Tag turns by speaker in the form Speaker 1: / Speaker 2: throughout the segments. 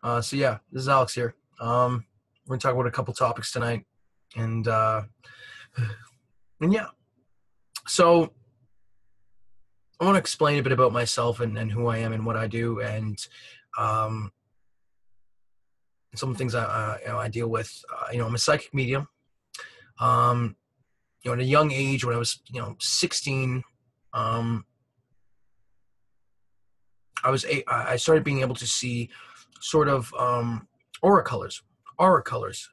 Speaker 1: So yeah, this is Alex here. We're gonna talk about a couple topics tonight, and yeah. So I want to explain a bit about myself and who I am and what I do, and um, some things I deal with. I'm a psychic medium. Um, at a young age, when I was 16, um, I started being able to see sort of aura colors,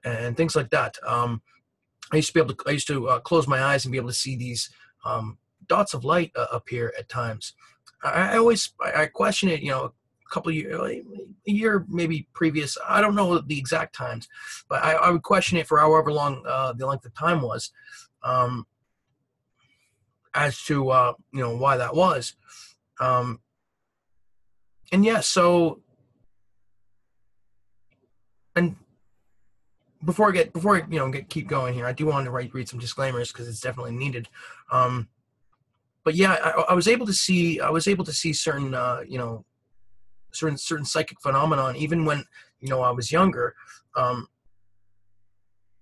Speaker 1: and things like that. I used to close my eyes and be able to see these dots of light appear at times. I question it, a couple of years, a year maybe previous. I don't know the exact times, but I would question it for however long the length of time was, as to why that was. Um, and yeah, so and keep going here, I do want to read some disclaimers because it's definitely needed. But yeah, I was able to see certain certain psychic phenomenon even when I was younger. And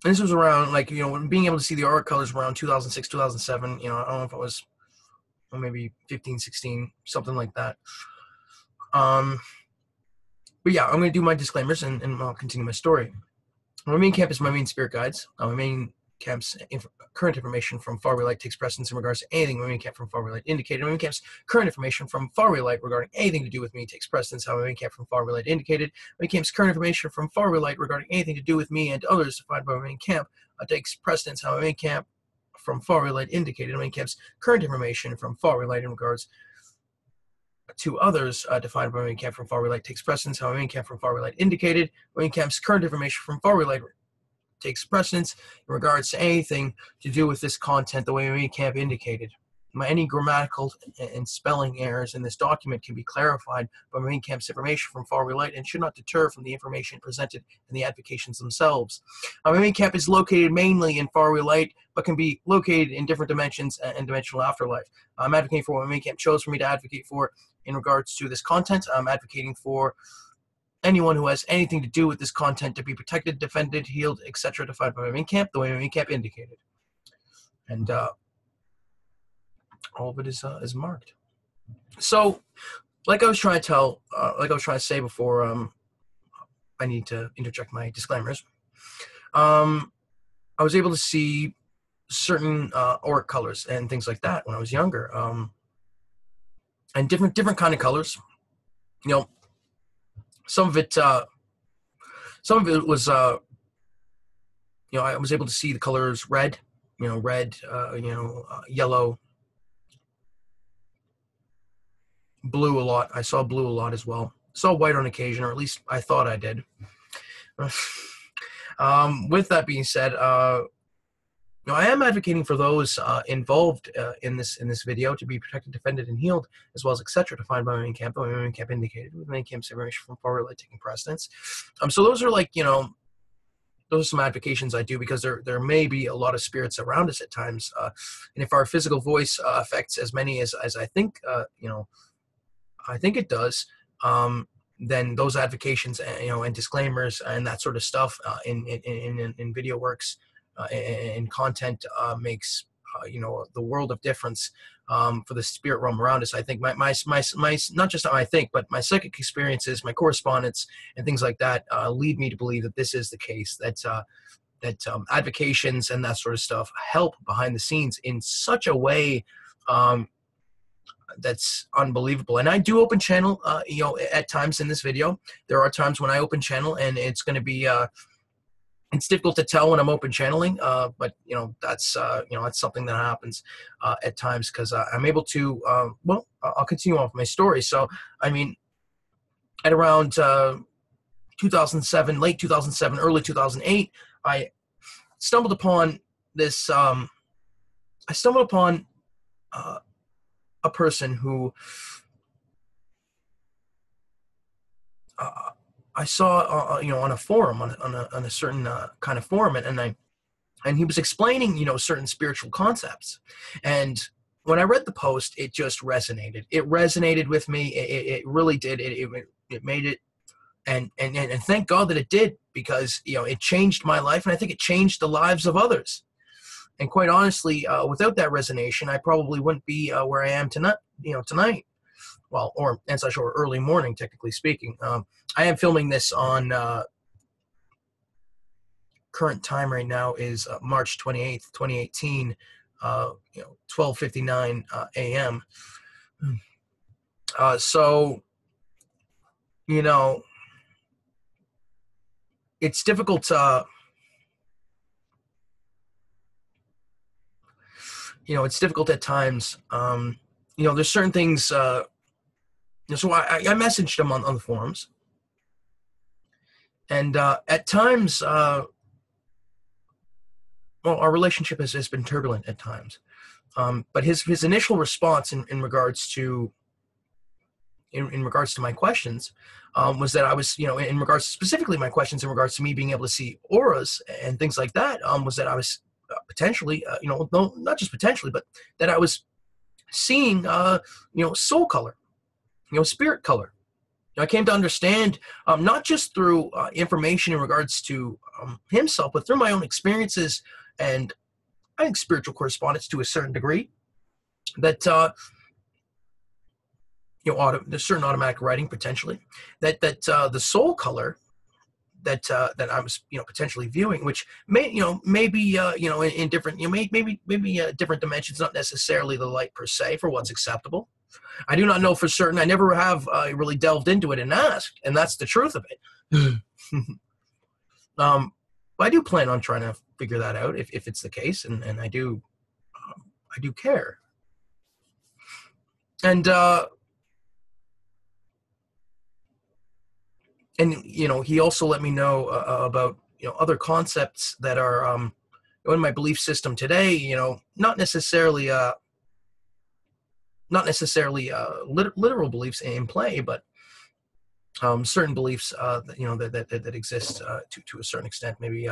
Speaker 1: this was around when being able to see the aura colors around 2006, 2007. I don't know if it was maybe 15, 16, something like that. But yeah, I'm going to do my disclaimers and I'll continue my story. My main camp is my main spirit guides. My main camp's current information from faraway light takes precedence in regards to anything my main camp from faraway light indicated. My main camp's current information from faraway light regarding anything to do with me takes precedence. How my main camp from faraway light indicated. My main camp's current information from faraway light regarding anything to do with me and others defined by my main camp takes precedence. How my main camp from faraway light indicated. My main camp's current information from faraway light in regards to others defined by my main camp from faraway light takes precedence. How my main camp from faraway light indicated. My main camp's current information from faraway light takes precedence in regards to anything to do with this content the way my main camp indicated. Any grammatical and spelling errors in this document can be clarified by my main camp's information from faraway light and should not deter from the information presented in the advocations themselves. My main camp is located mainly in faraway light, but can be located in different dimensions and dimensional afterlife. I'm advocating for what my main camp chose for me to advocate for in regards to this content. I'm advocating for anyone who has anything to do with this content to be protected, defended, healed, etc., defined by my main camp, the way my main camp indicated. And all of it is marked. So, like I was trying to say before, I need to interject my disclaimers. I was able to see certain auric colors and things like that when I was younger, and different kind of colors. Some of it was I was able to see the colors red, yellow, blue a lot. I saw blue a lot as well. Saw white on occasion, or at least I thought I did. With that being said, I am advocating for those involved in this video to be protected, defended, and healed, as well as etc. defined by my main camp. My main camp indicated with my main camp's information from faraway light taking precedence. So those are those are some advocations I do because there may be a lot of spirits around us at times, and if our physical voice affects as many as I think I think it does, then those advocations and disclaimers and that sort of stuff in video works and content makes the world of difference for the spirit realm around us. I think my not just I think, but my psychic experiences, my correspondence, and things like that lead me to believe that this is the case. That advocations and that sort of stuff help behind the scenes in such a way that's unbelievable. And I do open channel, at times in this video. There are times when I open channel, and it's going to be it's difficult to tell when I'm open channeling, but that's something that happens at times because I'm able to. I'll continue on with my story. So, I mean, at around 2007, late 2007, early 2008, I stumbled upon this. I stumbled upon a person who I saw, on a forum, on a certain kind of forum, and he was explaining, certain spiritual concepts. And when I read the post, it just resonated. It resonated with me. It really did. It made it and thank God that it did, because it changed my life, and I think it changed the lives of others. And quite honestly, without that resonation, I probably wouldn't be where I am tonight. Well, or as I or early morning, technically speaking. I am filming this on current time right now is March 28th, 2018, 12:59 a.m. So, it's difficult to, it's difficult at times. There's certain things. So I messaged him on the forums, and at times, well, our relationship has been turbulent at times. But his initial response in regards to my questions was that I was, in regards to specifically my questions in regards to me being able to see auras and things like that, was that I was potentially, no, not just potentially, but that I was seeing, soul color, spirit color. I came to understand, not just through information in regards to himself, but through my own experiences and I think spiritual correspondence to a certain degree, that there's certain automatic writing potentially, that the soul color that I was potentially viewing, which maybe in different maybe different dimensions, not necessarily the light per se for what's acceptable. I do not know for certain. I never have really delved into it and asked, and that's the truth of it. But I do plan on trying to figure that out if it's the case, and I do care. And he also let me know about other concepts that are in my belief system today. Not necessarily literal beliefs in play, but certain beliefs that exist to a certain extent, maybe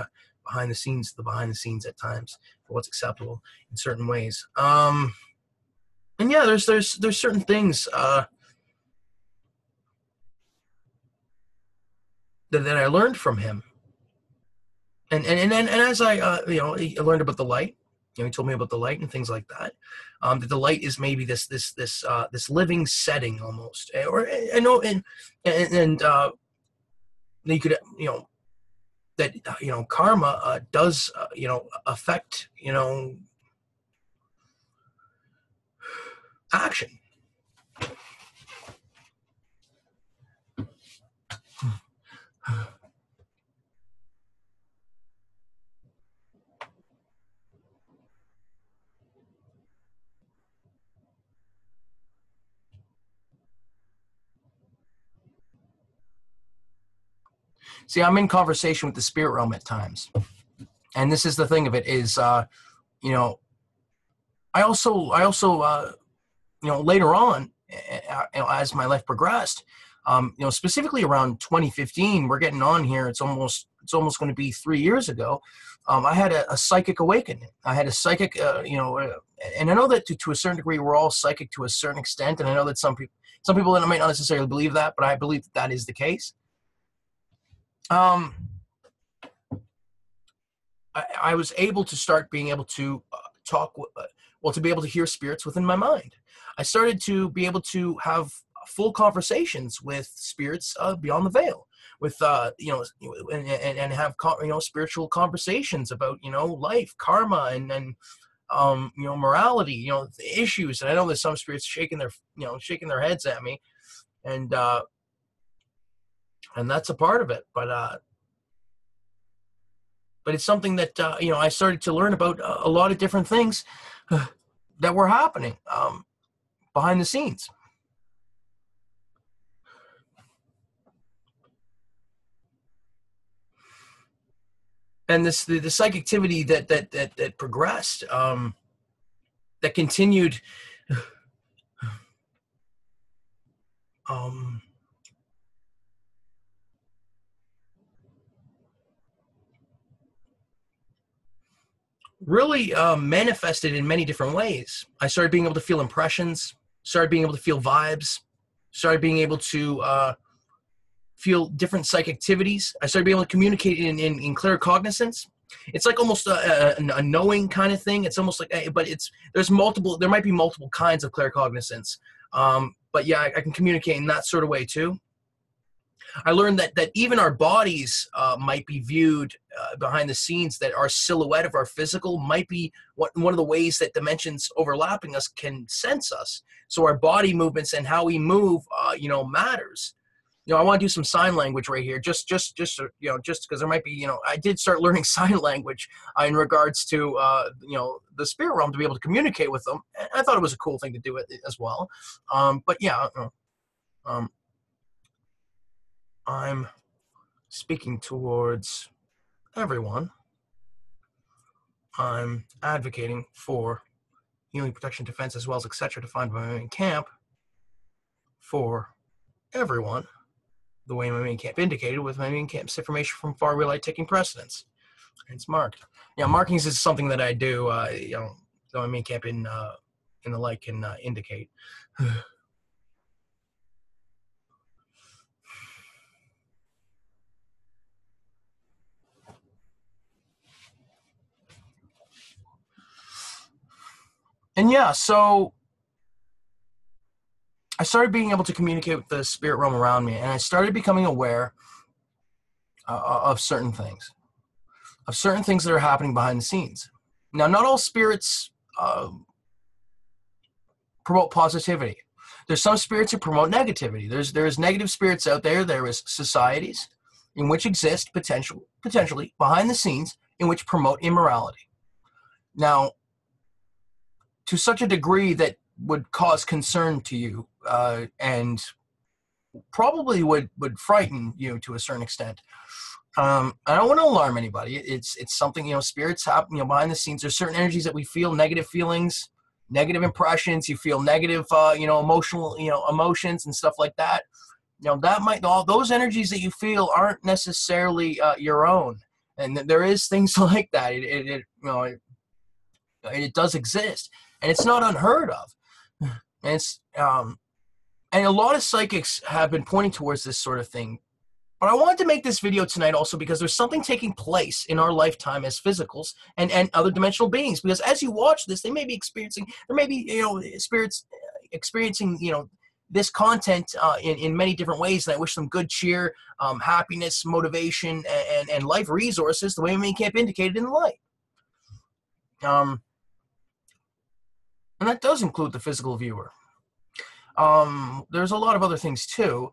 Speaker 1: behind the scenes at times for what's acceptable in certain ways. And yeah, there's certain things that I learned from him, and as I I learned about the light. He told me about the light and things like that. That the light is maybe this living setting almost, or I know, and you could that karma does affect action. See, I'm in conversation with the spirit realm at times, and this is the thing of it is, I also later on, as my life progressed, specifically around 2015, we're getting on here. It's almost going to be 3 years ago. I had a psychic awakening. I had a psychic, and I know that to a certain degree, we're all psychic to a certain extent. And I know that some people that might not necessarily believe that, but I believe that is the case. I was able to start being able to talk, to be able to hear spirits within my mind. I started to be able to have full conversations with spirits beyond the veil, with and have spiritual conversations about life, karma, and morality, issues. And I know there's some spirits shaking their heads at me, and that's a part of it. But it's something that I started to learn about a lot of different things that were happening behind the scenes. And the psychictivity that progressed, that continued, really manifested in many different ways. I started being able to feel impressions, started being able to feel vibes, started being able to feel different psychic activities. I started being able to communicate in clear cognizance. It's like almost a knowing kind of thing. It's almost like, but there might be multiple kinds of claircognizance. But yeah, I can communicate in that sort of way too. I learned that even our bodies might be viewed behind the scenes, that our silhouette of our physical might be one of the ways that dimensions overlapping us can sense us. So our body movements and how we move, matters. I want to do some sign language right here, just because there might be, I did start learning sign language in regards to, the spirit realm, to be able to communicate with them. And I thought it was a cool thing to do it as well. But yeah, I'm speaking towards everyone. I'm advocating for healing, protection, defense, as well as etc. defined by my main camp for everyone, the way my main camp indicated, with my main camp's information from far real light taking precedence. It's marked. Markings is something that I do, so my main camp in the light can indicate. And yeah, so I started being able to communicate with the spirit realm around me, and I started becoming aware of certain things that are happening behind the scenes. Now, not all spirits promote positivity. There's some spirits that promote negativity. There's negative spirits out there. There is societies in which exist potentially behind the scenes in which promote immorality. Now, to such a degree that would cause concern to you, and probably would frighten you to a certain extent. I don't want to alarm anybody. It's something, spirits have, behind the scenes. There's certain energies that we feel, negative feelings, negative impressions. You feel negative, emotional, emotions and stuff like that. All those energies that you feel aren't necessarily your own. And there is things like that. It does exist, and it's not unheard of. And it's and a lot of psychics have been pointing towards this sort of thing. But I wanted to make this video tonight also because there's something taking place in our lifetime as physicals and other dimensional beings. Because as you watch this, there may be spirits experiencing, this content in many different ways. And I wish them good cheer, happiness, motivation, and life resources, the way we can't indicate in the light. And that does include the physical viewer. There's a lot of other things too.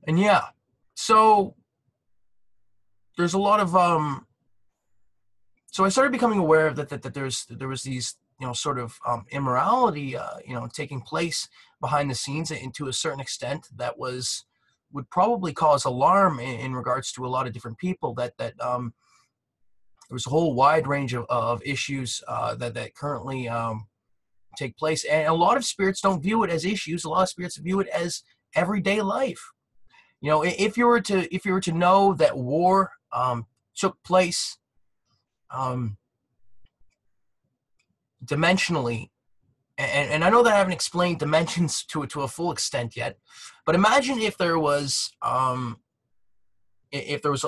Speaker 1: And yeah, so there's a lot of so I started becoming aware of that there was these sort of immorality taking place behind the scenes, and to a certain extent that would probably cause alarm in regards to a lot of different people. That there was a whole wide range of issues that currently take place, and a lot of spirits don't view it as issues. A lot of spirits view it as everyday life. If you were to know that war took place dimensionally, and I know that I haven't explained dimensions to a full extent yet, but imagine if there was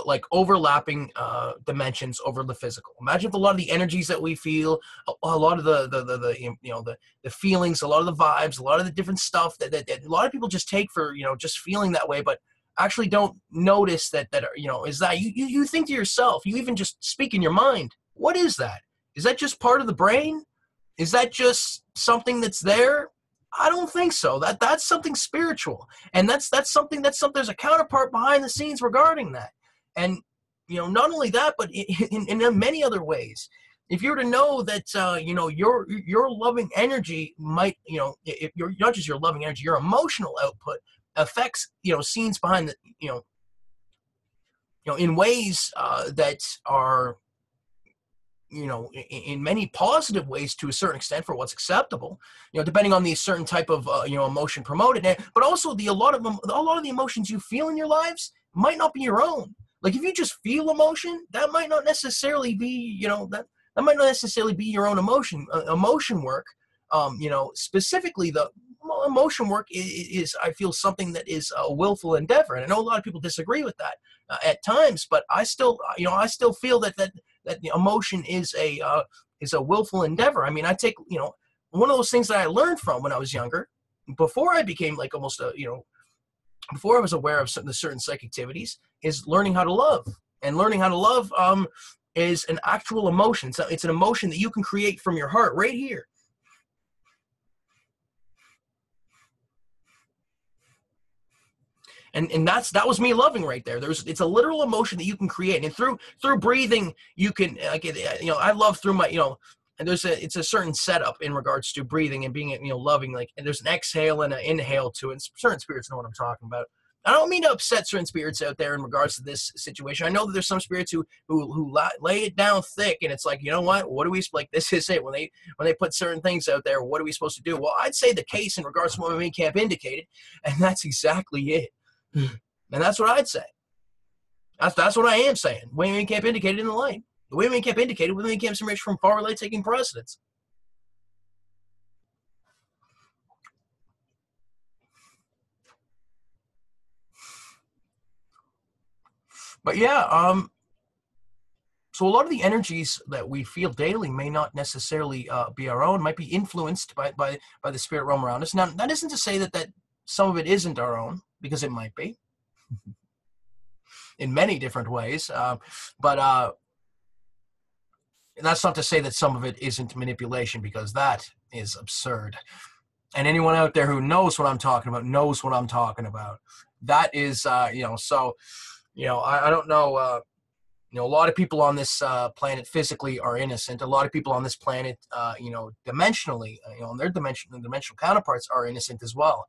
Speaker 1: like overlapping dimensions over the physical. Imagine if a lot of the energies that we feel, a lot of the feelings, a lot of the vibes, a lot of the different stuff that a lot of people just take for just feeling that way, but actually don't notice that is that you think to yourself, you even just speak in your mind, what is that? Is that just part of the brain? Is that just something that's there? I don't think so. That's something spiritual, and that's something there's a counterpart behind the scenes regarding that. And not only that, but in many other ways. If you were to know that your loving energy might, if you're not just your loving energy, your emotional output affects scenes behind the in ways that are in many positive ways to a certain extent for what's acceptable, depending on the certain type of emotion promoted. But also a lot of the emotions you feel in your lives might not be your own. Like if you just feel emotion, that might not necessarily be, that might not necessarily be your own emotion. Emotion work, specifically the emotion work is, I feel, something that is a willful endeavor. And I know a lot of people disagree with that at times, but I still feel that the emotion is a willful endeavor. I mean, I take, one of those things that I learned from when I was younger, before I became like almost before I was aware of certain psychic activities, is learning how to love. And learning how to love is an actual emotion. So it's an emotion that you can create from your heart right here. And that was me loving right there. It's a literal emotion that you can create, and through breathing you can, I love through my, and it's a certain setup in regards to breathing and being, loving, like, and there's an exhale and an inhale to it. And certain spirits know what I'm talking about. I don't mean to upset certain spirits out there in regards to this situation. I know that there's some spirits who lay it down thick, and it's like, you know what do we, like, this is it. When they put certain things out there, what are we supposed to do? Well, I'd say the case in regards to what my main camp indicated, and that's exactly it. And that's what I'd say. That's what I am saying. The way main camp indicated in the light. The way main camp indicated with main camp's information from far light taking precedence. But yeah, so a lot of the energies that we feel daily may not necessarily be our own, might be influenced by the spirit realm around us. Now, that isn't to say that some of it isn't our own, because it might be in many different ways. But that's not to say that some of it isn't manipulation, because that is absurd. And anyone out there who knows what I'm talking about knows what I'm talking about. That is, so, I don't know. A lot of people on this planet physically are innocent. A lot of people on this planet, dimensionally, and their dimensional counterparts are innocent as well.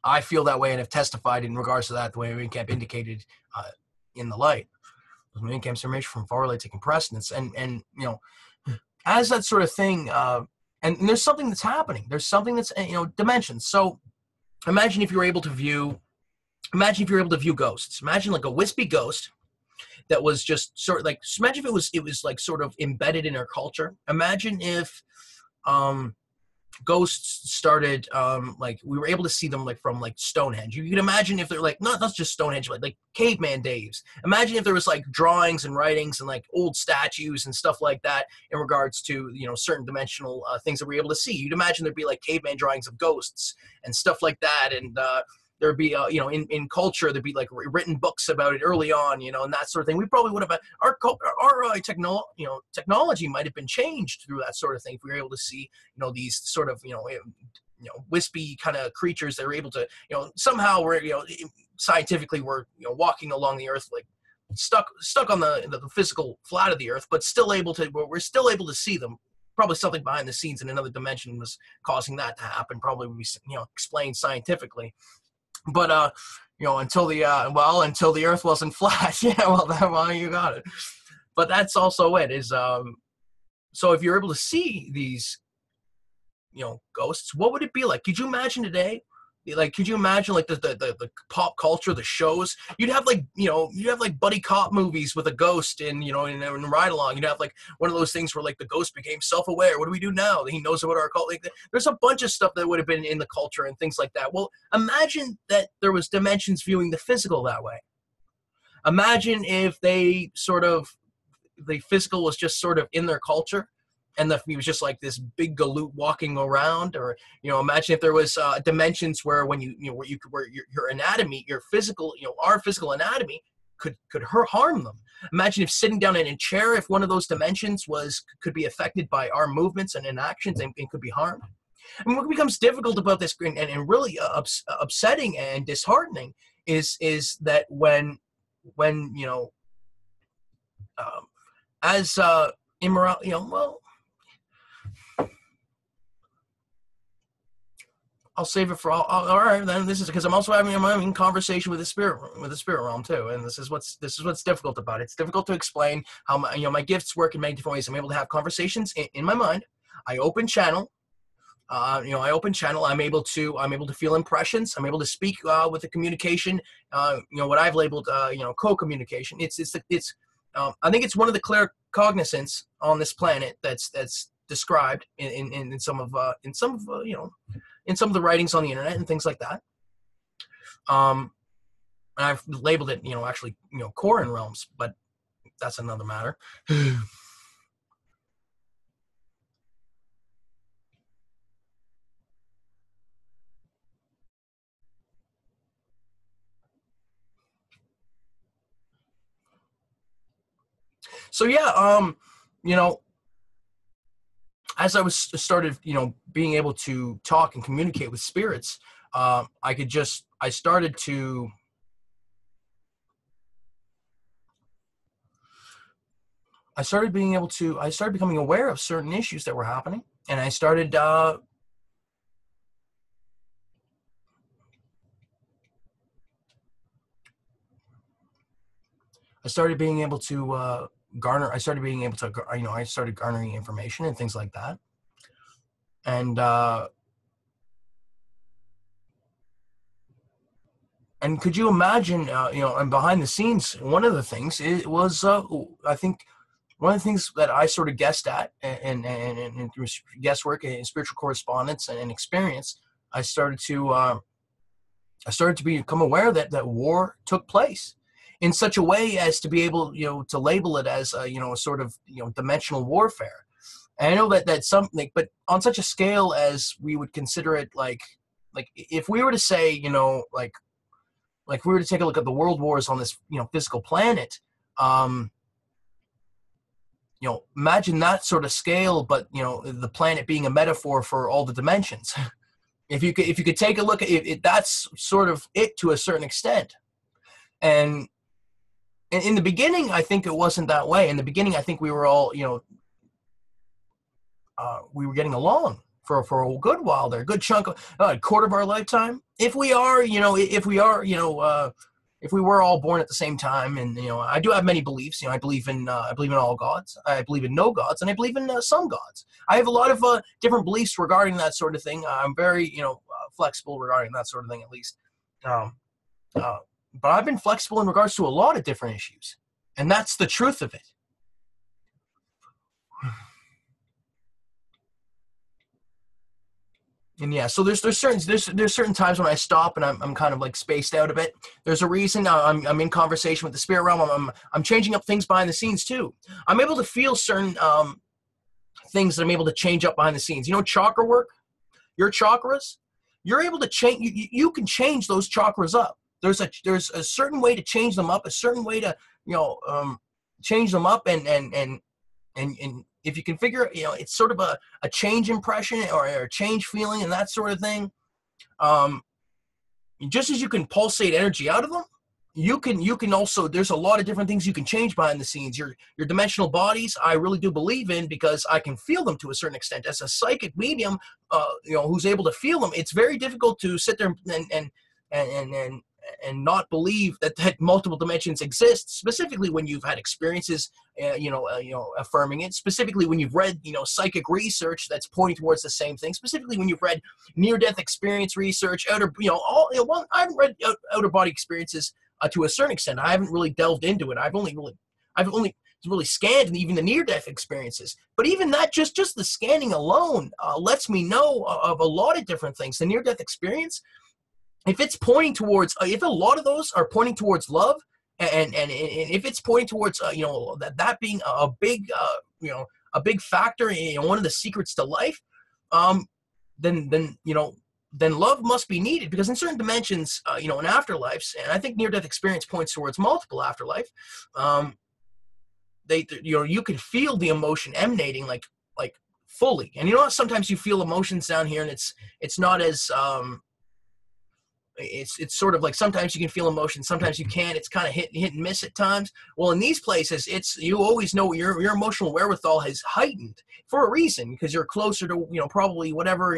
Speaker 1: I feel that way and have testified in regards to that, the way main camp indicated in the light. Main camp's information from far light taking precedence, and as that sort of thing, and there's something that's happening. There's something that's, dimensions. So imagine if you were able to view ghosts. Imagine like a wispy ghost that was just sort of like, imagine if it was like sort of embedded in our culture. Imagine if ghosts started, like we were able to see them like from like Stonehenge. You can imagine if they're like, not just Stonehenge, but like caveman days. Imagine if there was like drawings and writings and like old statues and stuff like that in regards to, certain dimensional things that we're able to see. You'd imagine there'd be like caveman drawings of ghosts and stuff like that. And there'd be, in culture, there'd be like written books about it early on, and that sort of thing. We probably would have, our technology might have been changed through that sort of thing if we were able to see, these sort of, wispy kind of creatures that are able to, somehow we're, scientifically we're, walking along the earth, like stuck on the physical flat of the earth, but we're still able to see them. Probably something behind the scenes in another dimension was causing that to happen. Probably would be, explained scientifically. But until the earth wasn't flat. Yeah, well, you got it. But that's also it, is so if you're able to see these ghosts, what would it be like? Could you imagine today, like, could you imagine like the pop culture, the shows? You'd have like, buddy cop movies with a ghost in ride along. You'd have like one of those things where like the ghost became self-aware. What do we do now? He knows about our cult. Like, there's a bunch of stuff that would have been in the culture and things like that. Well, imagine that there was dimensions viewing the physical that way. Imagine if the physical was just sort of in their culture, and he was just like this big galoot walking around. Or imagine if there was dimensions where when where your anatomy, your physical, our physical anatomy could harm them. Imagine if sitting down in a chair, if one of those dimensions could be affected by our movements and inactions and could be harmed. And what becomes difficult about this and really upsetting and disheartening is that when as immorality, I'll save it for all right. Then this is because I'm also having conversation with the spirit realm too, and this is what's difficult about it. It's difficult to explain how my gifts work in many different ways. I'm able to have conversations in my mind. I open channel. I open channel. I'm able to feel impressions. I'm able to speak with the communication. What I've labeled co-communication. I think it's one of the clear cognizance on this planet that's described in some of the writings on the internet and things like that. And I've labeled it actually Koran realms, but that's another matter. So yeah, as I was started, being able to talk and communicate with spirits, I started becoming aware of certain issues that were happening, and I started being able to garner. I started being able to, I started garnering information and things like that. And could you imagine, and behind the scenes, one of the things was, I think, one of the things that I sort of guessed at, and through guesswork and spiritual correspondence and experience, I started to become aware that war took place in such a way as to be able, to label it as, a sort of, dimensional warfare. And I know that's something, but on such a scale as we would consider it, like if we were to say, like if we were to take a look at the world wars on this, physical planet, imagine that sort of scale, but, the planet being a metaphor for all the dimensions. If you could take a look at it, that's sort of it to a certain extent. And in the beginning, I think it wasn't that way. In the beginning, I think we were all, we were getting along for a good while there, a good chunk of a quarter of our lifetime. If we were all born at the same time, and I do have many beliefs. I believe in all gods. I believe in no gods, and I believe in some gods. I have a lot of different beliefs regarding that sort of thing. I'm very flexible regarding that sort of thing, at least. But I've been flexible in regards to a lot of different issues, and that's the truth of it. And yeah, so there's certain times when I stop and I'm kind of like spaced out a bit. There's a reason. I'm in conversation with the spirit realm. I'm changing up things behind the scenes too. I'm able to feel certain things that I'm able to change up behind the scenes. Chakra work, your chakras. You're able to change. You can change those chakras up. There's a certain way to change them up. A certain way to change them up and if you can figure, it's sort of a change impression or a change feeling and that sort of thing. Just as you can pulsate energy out of them, you can also, there's a lot of different things you can change behind the scenes. Your dimensional bodies, I really do believe in, because I can feel them to a certain extent. As a psychic medium, who's able to feel them, it's very difficult to sit there and not believe that multiple dimensions exist, specifically when you've had experiences, affirming it, specifically when you've read, psychic research that's pointing towards the same thing, specifically when you've read near-death experience research, I haven't read outer body experiences to a certain extent. I haven't really delved into it. I've only really scanned even the near-death experiences. But even that, just the scanning alone lets me know of a lot of different things. The near-death experience, if it's pointing towards, if a lot of those are pointing towards love, and if it's pointing towards, that being a big factor in one of the secrets to life, then love must be needed, because in certain dimensions, in afterlives, and I think near-death experience points towards multiple afterlife, you can feel the emotion emanating like fully, and sometimes you feel emotions down here, and it's not as it's sort of like sometimes you can feel emotion, sometimes you can't. It's kind of hit and miss at times. Well, in these places, you always know your emotional wherewithal has heightened for a reason, because you're closer to probably whatever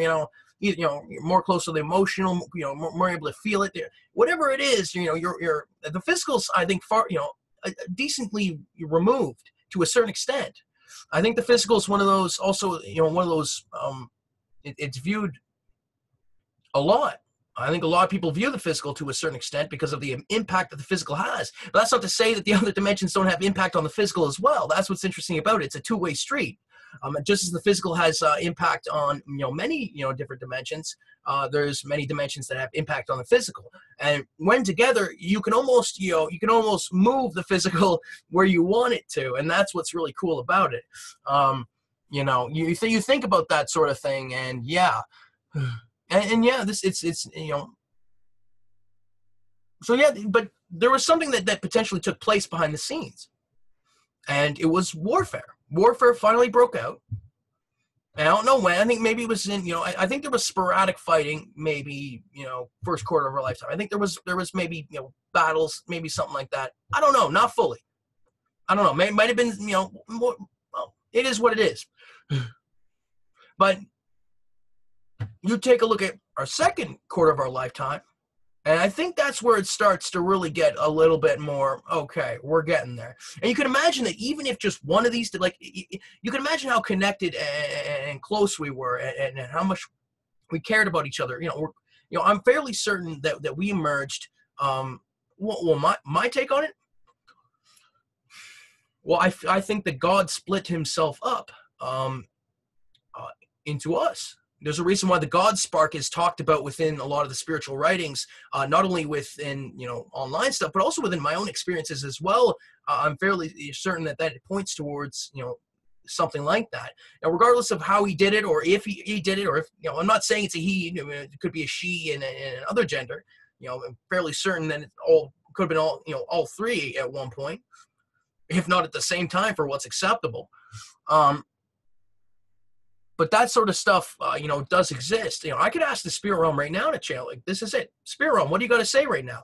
Speaker 1: you're more close to the emotional, more able to feel it. Whatever it is, you're the physical's, I think, far decently removed to a certain extent. I think the physical is one of those also one of those it's viewed a lot. I think a lot of people view the physical to a certain extent because of the impact that the physical has. But that's not to say that the other dimensions don't have impact on the physical as well. That's what's interesting about it. It's a two-way street. Just as the physical has impact on many different dimensions, there's many dimensions that have impact on the physical. And when together, you can almost move the physical where you want it to, and that's what's really cool about it. You think about that sort of thing, and yeah. And yeah, so yeah, but there was something that potentially took place behind the scenes, and it was warfare. Warfare finally broke out. I don't know when. I think maybe it was in, I think there was sporadic fighting, maybe, first quarter of our lifetime. I think there was maybe, battles, maybe something like that. I don't know, not fully. I don't know. Might have been, more, well, it is what it is. But you take a look at our second quarter of our lifetime, and I think that's where it starts to really get a little bit more, okay, we're getting there. And you can imagine that even if just one of these, you can imagine how connected and close we were, and how much we cared about each other. I'm fairly certain that we emerged. Well, my take on it. Well, I think that God split himself up into us. There's a reason why the God spark is talked about within a lot of the spiritual writings, not only within, online stuff, but also within my own experiences as well. I'm fairly certain that it points towards, something like that. Now, regardless of how he did it, or if he did it, or if, I'm not saying it's a he, it could be a she and another gender. I'm fairly certain that it could have been all three at one point, if not at the same time, for what's acceptable. But that sort of stuff, does exist. I could ask the spirit realm right now to channel. Like, this is it. Spirit realm, what do you got to say right now?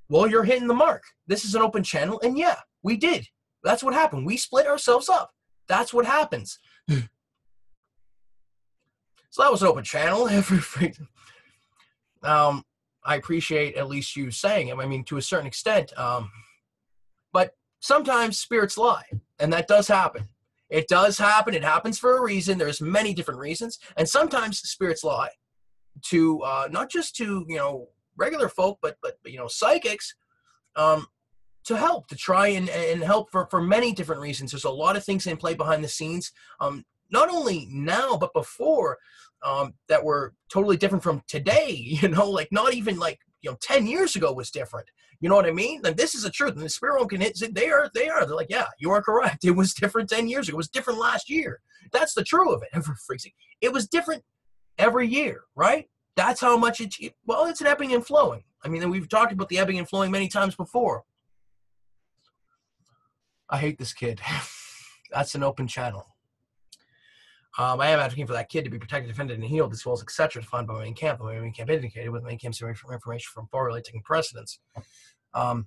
Speaker 1: Well, you're hitting the mark. This is an open channel. And yeah, we did. That's what happened. We split ourselves up. That's what happens. So that was an open channel. I appreciate at least you saying it. I mean, to a certain extent. But sometimes spirits lie. And that does happen. It does happen. It happens for a reason. There's many different reasons. And sometimes spirits lie to not just to, regular folk, but psychics, to help, to try and help for many different reasons. There's a lot of things in play behind the scenes, not only now, but before, that were totally different from today, like not even 10 years ago was different. You know what I mean? And this is the truth. And the spirit realm can hit. They're like, yeah, you are correct. It was different 10 years ago. It was different last year. That's the truth of it. It was different every year, right? That's how much it's an ebbing and flowing. I mean, we've talked about the ebbing and flowing many times before. I hate this kid. That's an open channel. I am advocating for that kid to be protected, defended, and healed, as well as etc. defined by my main camp. The main camp indicated with main camp's information from far relate taking precedence. I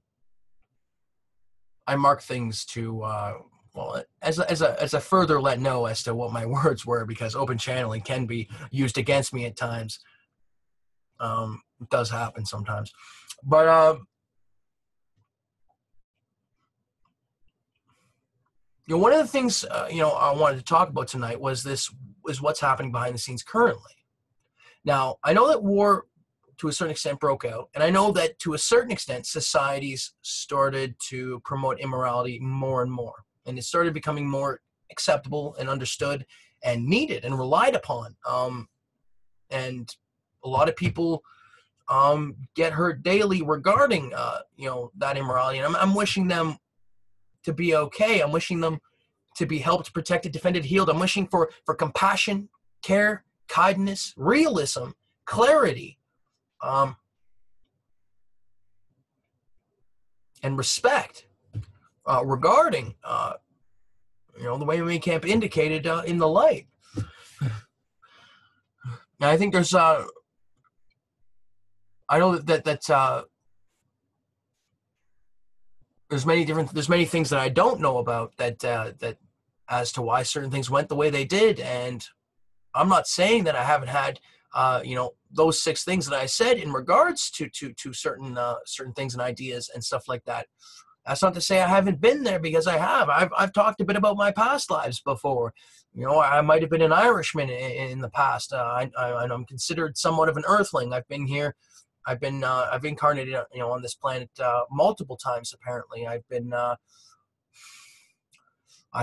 Speaker 1: mark things to as a further let know as to what my words were, because open channeling can be used against me at times. It does happen sometimes, but one of the things I wanted to talk about tonight was what's happening behind the scenes currently. Now, I know that war to a certain extent broke out, and I know that to a certain extent societies started to promote immorality more and more, and it started becoming more acceptable and understood and needed and relied upon. And a lot of people get hurt daily regarding that immorality, and I'm wishing them to be okay. I'm wishing them to be helped, protected, defended, healed. I'm wishing for compassion, care, kindness, realism, clarity, and respect regarding the way we camp indicated in the light. And I think there's I know that there's many things that I don't know about that as to why certain things went the way they did. And I'm not saying that I haven't had those 6 things that I said in regards to certain things and ideas and stuff like that. That's not to say I haven't been there, because I have. I've talked a bit about my past lives before. You know, I might have been an Irishman in the past. I'm considered somewhat of an Earthling. I've been here. I've incarnated, you know, on this planet multiple times. Apparently, I've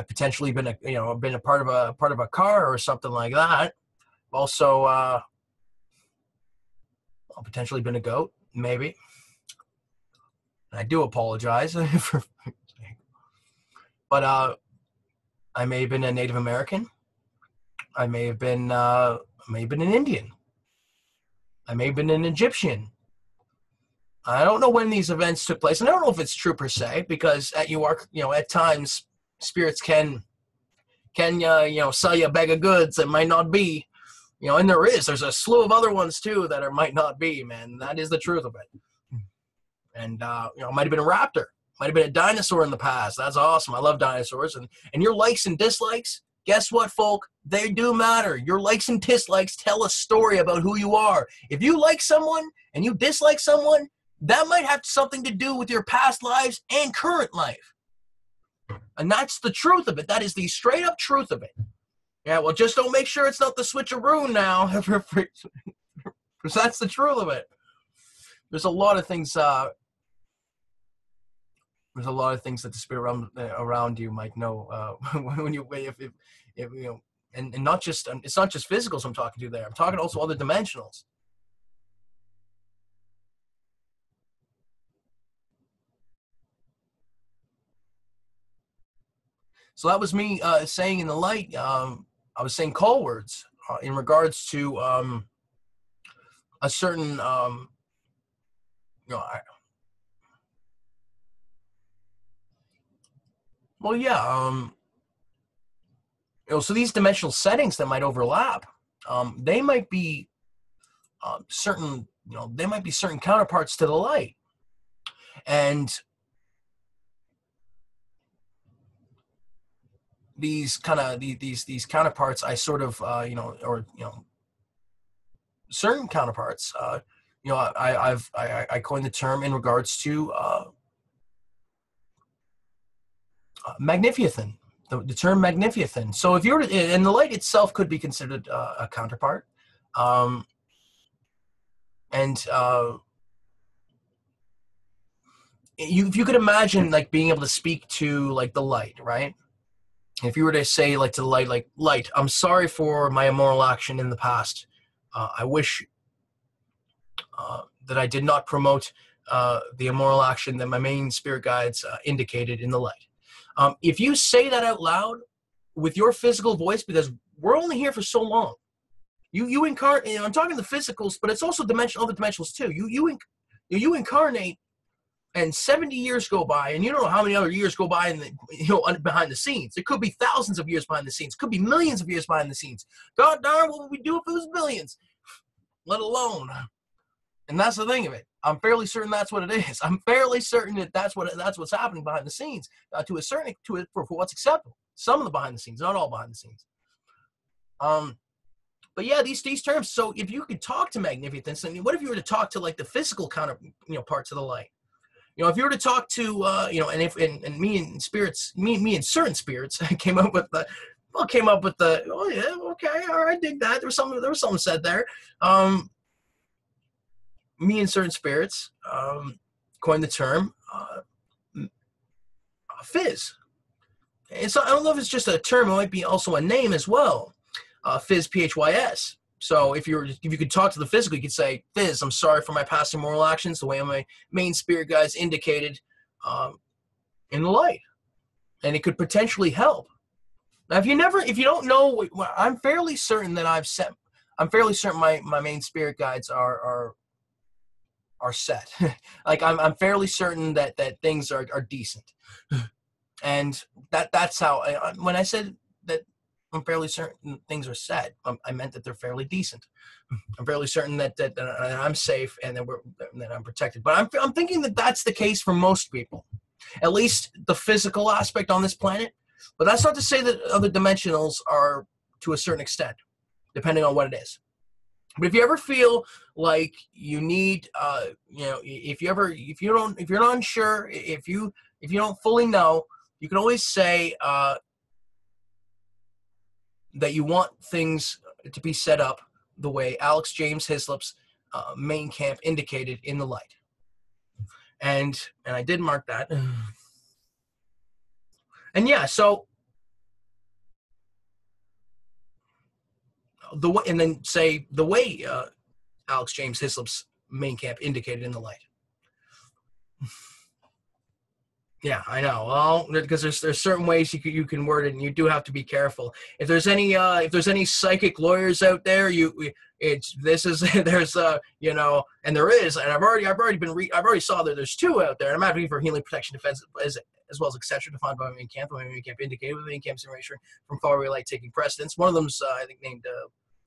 Speaker 1: potentially been a part of a car or something like that. Also, I've potentially been a goat, maybe. I do apologize for, but I may have been a Native American. I may have been an Indian. I may have been an Egyptian. I don't know when these events took place, and I don't know if it's true per se, because at times spirits can sell you a bag of goods that might not be, and there's a slew of other ones too that might not be, man. That is the truth of it. And it might have been a raptor, might have been a dinosaur in the past. That's awesome. I love dinosaurs. And your likes and dislikes, guess what, folk? They do matter. Your likes and dislikes tell a story about who you are. If you like someone and you dislike someone, that might have something to do with your past lives and current life. And that's the truth of it. That is the straight up truth of it. Yeah, well, just don't make sure it's not the switcheroo now. Because that's the truth of it. There's a lot of things. There's a lot of things that the spirit around you might know when you, if and not just, it's not just physicals I'm talking to there. I'm talking also other dimensionals. So that was me saying in the light. I was saying call words in regards to a certain, so these dimensional settings that might overlap, they might be certain, they might be certain counterparts to the light. And these counterparts, I sort of, certain counterparts, I coined the term in regards to magnificent, the term magnificent. So if you're, and the light itself could be considered a counterpart. If you could imagine like being able to speak to like the light, right? If you were to say like to the light, like, light, I'm sorry for my immoral action in the past. I wish that I did not promote the immoral action that my main spirit guides indicated in the light. If you say that out loud with your physical voice, because we're only here for so long, you incarnate. I'm talking the physicals, but it's also other dimensionals too. You incarnate, and 70 years go by, and you don't know how many other years go by behind the scenes. It could be thousands of years behind the scenes. It could be millions of years behind the scenes. God darn, what would we do if it was billions? Let alone. And that's the thing of it. I'm fairly certain that's what it is. I'm fairly certain that that's what's happening behind the scenes for what's acceptable. Some of the behind the scenes, not all behind the scenes. But yeah, these terms. So if you could talk to magnificence, I mean, what if you were to talk to like the physical kind of parts of the light? If you were to talk to and me and certain spirits came up with the oh yeah, okay, all right, dig that. There was something said there. Me and certain spirits coined the term fizz. And so I don't know if it's just a term; it might be also a name as well. Fizz, PHYS. So if you could talk to the physical, you could say, Fizz, I'm sorry for my past immoral actions, the way my main spirit guides indicated in the light. And it could potentially help. Now, if you don't know, I'm fairly certain that my main spirit guides are set. Like I'm fairly certain that things are decent. And that's how, when I said that I'm fairly certain things are set, I meant that they're fairly decent. I'm fairly certain that I'm safe and that I'm protected. But I'm thinking that that's the case for most people, at least the physical aspect on this planet. But that's not to say that other dimensionals are to a certain extent, depending on what it is. But if you ever feel like you need, if you're not unsure, if you don't fully know, you can always say that you want things to be set up the way Alex James Hislop's main camp indicated in the light. And I did mark that. And yeah, so and then say the way Alex James Hislop's main camp indicated in the light. Yeah, I know. Well, because there's certain ways you can word it, and you do have to be careful. If there's any psychic lawyers out there, there's and there is, and I've already saw that there's two out there, and I'm advocating for healing, protection, defense, as well as etc. defined by my main camp. My main camp indicated with main camp's information from far away light taking precedence. One of them's I think named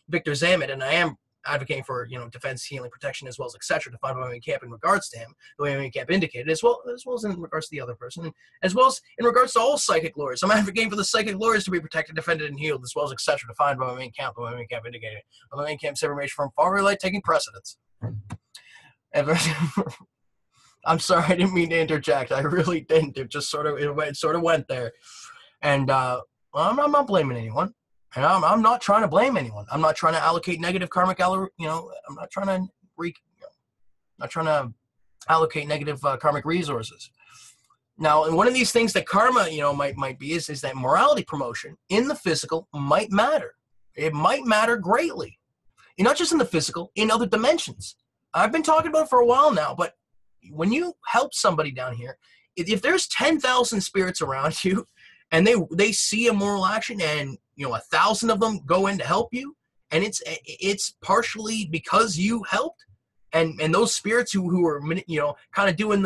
Speaker 1: Victor Zamet, and I am advocating for defense, healing, protection, as well as etc. defined by my main camp in regards to him, the way my main camp indicated, as well as in regards to the other person, and as well as in regards to all psychic lawyers. I'm advocating for the psychic lawyers to be protected, defended, and healed, as well as etc. defined by my main camp, the way my main camp indicated. My main camp's information from far away light taking precedence. I'm sorry, I didn't mean to interject. I really didn't. It just sort of went there, and I'm not blaming anyone. And I'm not trying to blame anyone. I'm not trying to allocate negative karmic, I'm not trying to allocate negative karmic resources. Now, and one of these things that karma, might be is that morality promotion in the physical might matter. It might matter greatly. And not just in the physical, in other dimensions. I've been talking about it for a while now, but when you help somebody down here, if there's 10,000 spirits around you, and they see a moral action, and 1,000 of them go in to help you, and it's partially because you helped, and those spirits who are kind of doing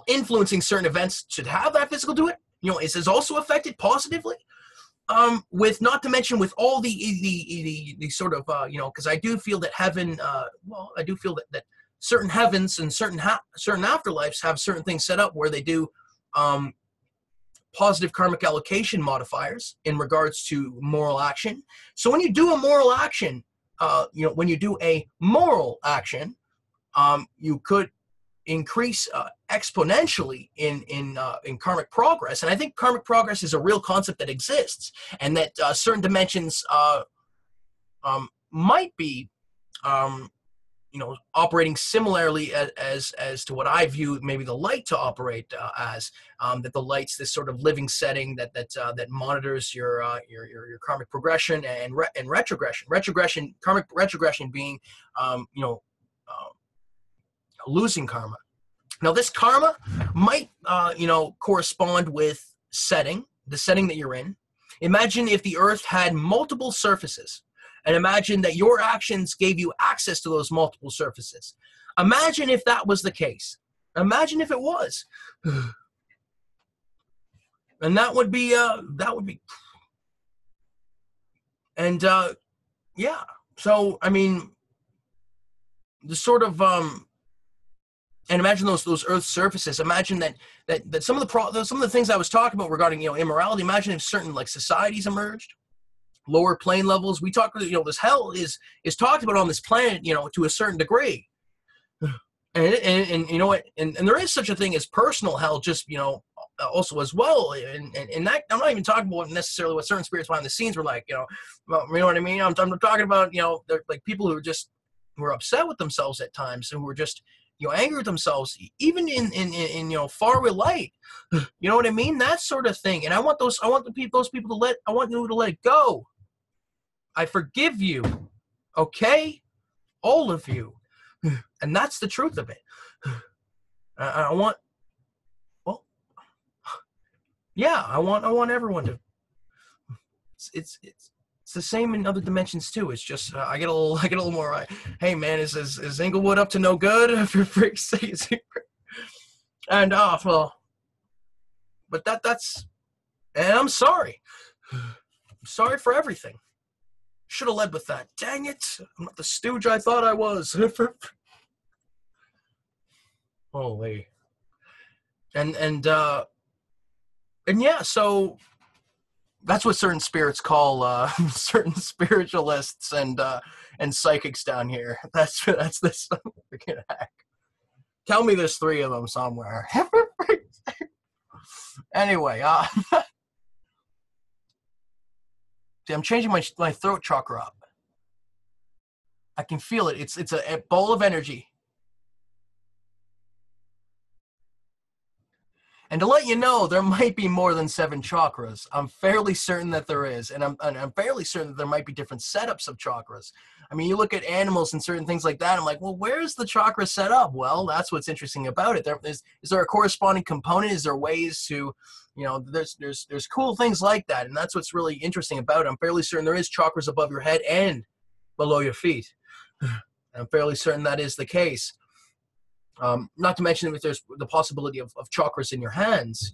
Speaker 1: influencing certain events should have that physical do it. Is also affected positively. With not to mention with all the sort of because I do feel that heaven. I do feel that certain heavens and certain afterlives have certain things set up where they do positive karmic allocation modifiers in regards to moral action. So when you do a moral action, when you do a moral action, you could increase exponentially in karmic progress. And I think karmic progress is a real concept that exists, and that certain dimensions might be operating similarly as to what I view maybe the light to operate as. That the light's this sort of living setting that monitors your karmic progression and retrogression. Karmic retrogression being losing karma. Now this karma might correspond with the setting that you're in. Imagine if the earth had multiple surfaces. And imagine that your actions gave you access to those multiple surfaces. Imagine if that was the case. Imagine if it was. And that would be. And yeah. So I mean, the sort of and imagine those Earth surfaces. Imagine that some of the things I was talking about regarding immorality. Imagine if certain societies emerged. Lower plane levels. We talk, this hell is talked about on this planet, to a certain degree. And you know what? And there is such a thing as personal hell, just, also as well. And that, I'm not even talking about necessarily what certain spirits behind the scenes were like, well, you know what I mean? I'm talking about, they're like people who are upset with themselves at times, and who are just, angry with themselves, even in far away light. You know what I mean? That sort of thing. And I want those people to let it go. I forgive you, okay? All of you. And that's the truth of it. I want everyone to. It's the same in other dimensions too. It's just I get a little more. Hey man, is Inglewood up to no good? For freak's sake. And but that's. And I'm sorry. I'm sorry for everything. Should have led with that. Dang it. I'm not the stooge I thought I was. Holy. And yeah, so That's what certain spirits call certain spiritualists and psychics down here. That's this freaking hack. Tell me there's 3 of them somewhere. Anyway, see, I'm changing my throat chakra up. I can feel it. It's a bowl of energy. And to let you know, there might be more than 7 chakras. I'm fairly certain that there is. And I'm fairly certain that there might be different setups of chakras. I mean, you look at animals and certain things like that, I'm like, well, where's the chakra set up? Well, that's what's interesting about it. Is there a corresponding component? Is there ways to, there's cool things like that. And that's what's really interesting about it. I'm fairly certain there is chakras above your head and below your feet. I'm fairly certain that is the case. Not to mention if there's the possibility of chakras in your hands,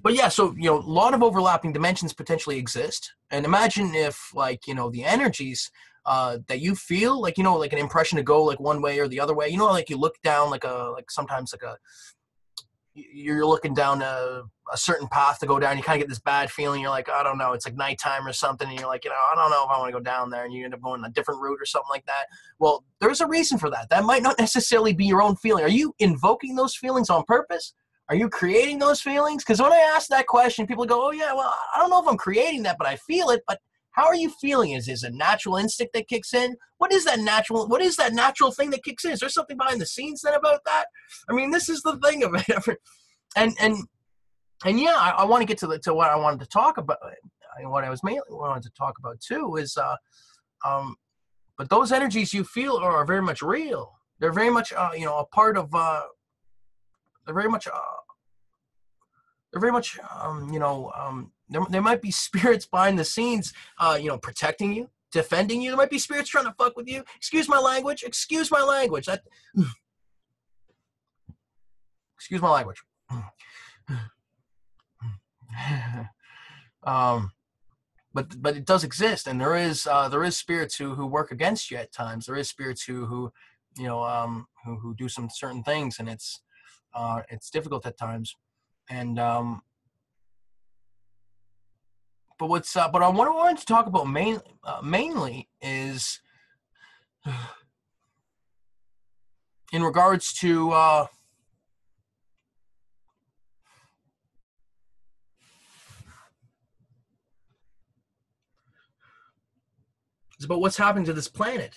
Speaker 1: but yeah, so, a lot of overlapping dimensions potentially exist. And imagine if, the energies that you feel, like an impression to go like one way or the other way, like you look down sometimes you're looking down a certain path to go down. You kind of get this bad feeling. You're like, I don't know, it's like nighttime or something. And you're like, I don't know if I want to go down there. And you end up going a different route or something like that. Well, there's a reason for that. That might not necessarily be your own feeling. Are you invoking those feelings on purpose? Are you creating those feelings? Because when I ask that question, people go, oh yeah, well, I don't know if I'm creating that, but I feel it. But how are you feeling? Is a natural instinct that kicks in? What is that natural thing that kicks in? Is there something behind the scenes then about that? I mean, this is the thing of it. And yeah, I want to get to what I wanted to talk about. What I wanted to talk about too is, but those energies you feel are very much real. They're very much, a part of. They're very much. There might be spirits behind the scenes, protecting you, defending you. There might be spirits trying to fuck with you. Excuse my language. Excuse my language. Excuse my language. But it does exist, and there is spirits who work against you at times. There is spirits who do some certain things, and it's difficult at times. And but what I wanted to talk about mainly is in regards to it's about what's happening to this planet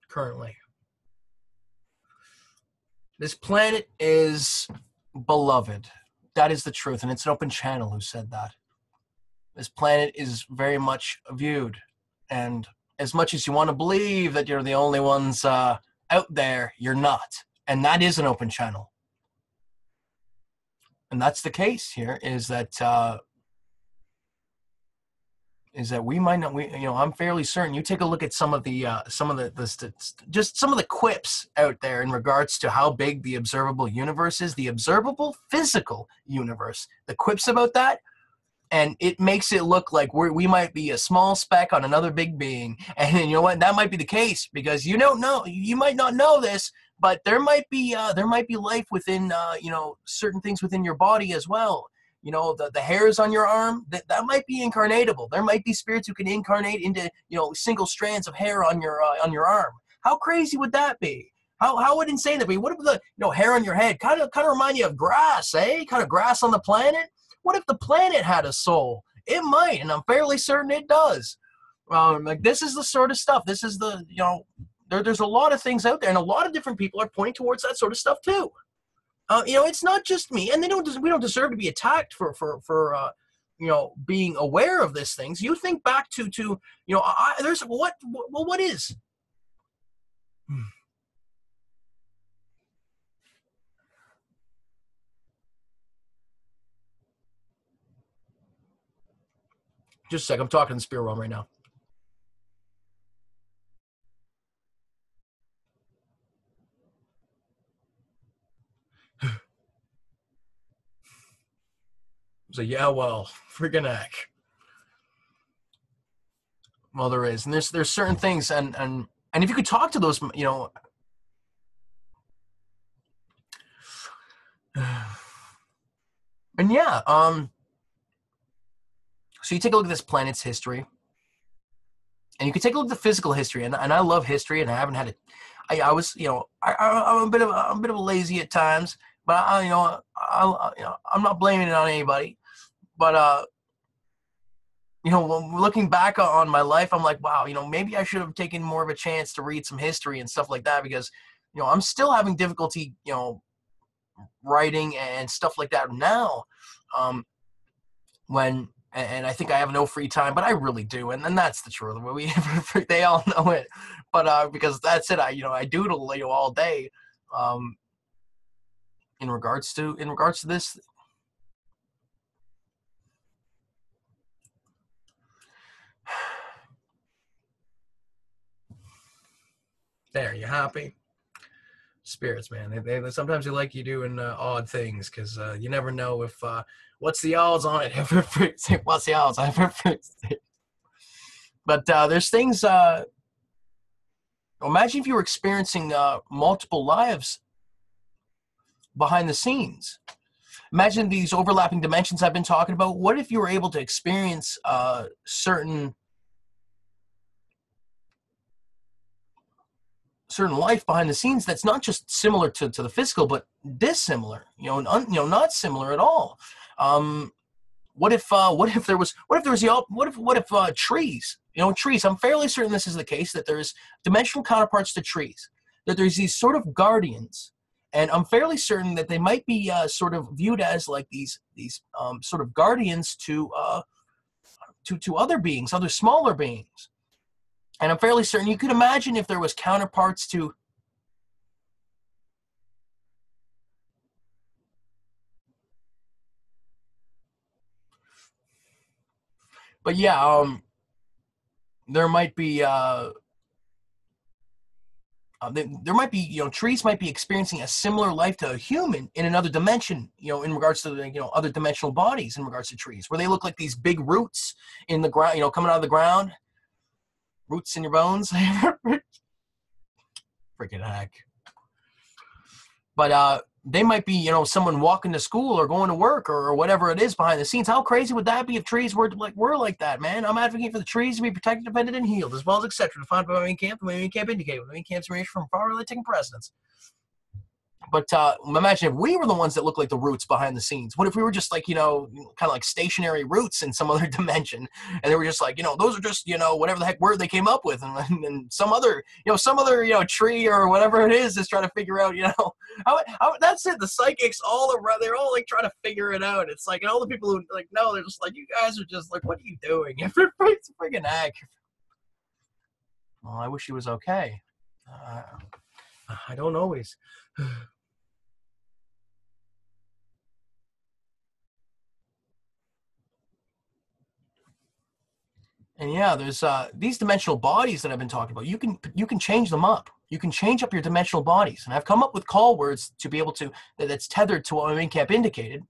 Speaker 1: currently. This planet is beloved. That is the truth, and it's an open channel who said that. This planet is very much viewed, and as much as you want to believe that you're the only ones out there, you're not. And that is an open channel. And that's the case here, is that we might not, I'm fairly certain. You take a look at some of the quips out there in regards to how big the observable universe is, the observable physical universe, the quips about that, and it makes it look like we might be a small speck on another big being. And you know what? That might be the case, because you might not know this, but there might be life within certain things within your body as well. The hairs on your arm, that might be incarnatable. There might be spirits who can incarnate into single strands of hair on your arm. How crazy would that be? How would insane that be? What if the hair on your head kind of remind you of grass, eh? Kind of grass on the planet. What if the planet had a soul? It might, and I'm fairly certain it does. This is the sort of stuff. This is the there's a lot of things out there, and a lot of different people are pointing towards that sort of stuff too. It's not just me, and we don't deserve to be attacked for being aware of these things. You think back to there's what is. Just a sec, I'm talking in the spirit realm right now. So yeah, well, friggin' heck. Well, there is, and there's certain things, and if you could talk to those, And yeah, so you take a look at this planet's history, and you can take a look at the physical history, and I love history, and I haven't had it. I was, I'm a bit of a lazy at times, but I'm not blaming it on anybody. But looking back on my life, I'm like, wow, maybe I should have taken more of a chance to read some history and stuff like that, because I'm still having difficulty, writing and stuff like that now. When and I think I have no free time, but I really do, and that's the truth. They all know it, but because that's it. I doodle all day. Um, in regards to this, there you happy spirits, man. They sometimes they like you doing odd things, because you never know if what's the odds on it. What's the odds on it? But there's things. Imagine if you were experiencing multiple lives behind the scenes. Imagine these overlapping dimensions I've been talking about. What if you were able to experience certain life behind the scenes that's not just similar to the physical, but dissimilar, not similar at all. What if trees, trees, I'm fairly certain this is the case, that there's dimensional counterparts to trees, that there's these sort of guardians, and I'm fairly certain that they might be sort of viewed as like these sort of guardians to other beings, other smaller beings. And I'm fairly certain you could imagine if there was counterparts to. But yeah, there might be there might be, trees might be experiencing a similar life to a human in another dimension, in regards to the, other dimensional bodies in regards to trees, where they look like these big roots in the ground, coming out of the ground, roots in your bones. Freaking heck. But they might be, someone walking to school or going to work or whatever it is behind the scenes. How crazy would that be if trees were like that, man? I'm advocating for the trees to be protected, defended, and healed, as well as etc. Defined by my main camp, the main camp indicated, the main camp's range from far really taking precedence. But imagine if we were the ones that look like the roots behind the scenes. What if we were just like, kind of like stationary roots in some other dimension, and they were just like, those are just, whatever the heck word they came up with, and some other, tree or whatever it is trying to figure out, how that's it. The psychics all around, they're all like trying to figure it out. It's like, and all the people who like, no, they're just like, you guys are just like, what are you doing? It's freaking heck. Well, I wish he was okay. I don't always. And yeah, there's these dimensional bodies that I've been talking about. You can change them up. You can change up your dimensional bodies, and I've come up with call words to be able to that's tethered to what my main camp indicated,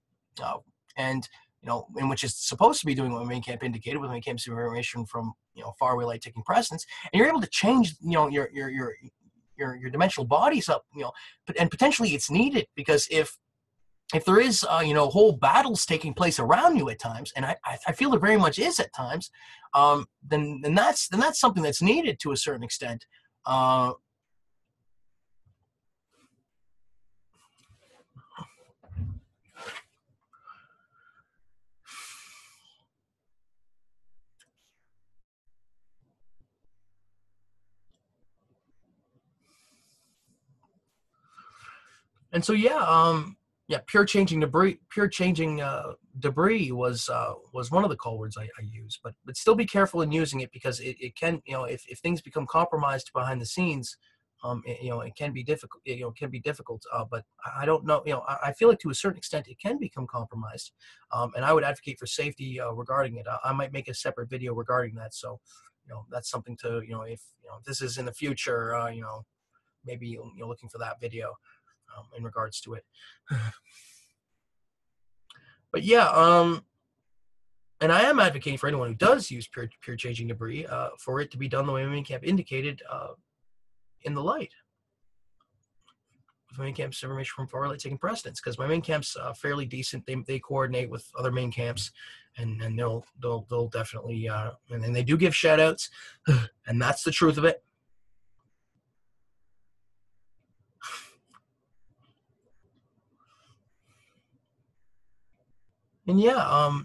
Speaker 1: and in which is supposed to be doing what my main camp indicated with my camp's information from faraway light taking precedence, and you're able to change your dimensional bodies up, and potentially it's needed, because if there is, whole battles taking place around you at times, and I feel there very much is at times, then that's something that's needed to a certain extent. And so yeah, pure changing debris was one of the call words I use, but still be careful in using it, because it can, if things become compromised behind the scenes, it can be difficult. Can be difficult. But I don't know. I feel like to a certain extent it can become compromised, and I would advocate for safety regarding it. I might make a separate video regarding that. So, that's something to, if this is in the future, maybe you're looking for that video in regards to it. But yeah, and I am advocating for anyone who does use pure changing debris for it to be done the way main camp indicated, in the light. with my main camp's information from far right taking precedence, because my main camp's fairly decent. They coordinate with other main camps, and they'll definitely and they do give shout outs, and that's the truth of it. And yeah,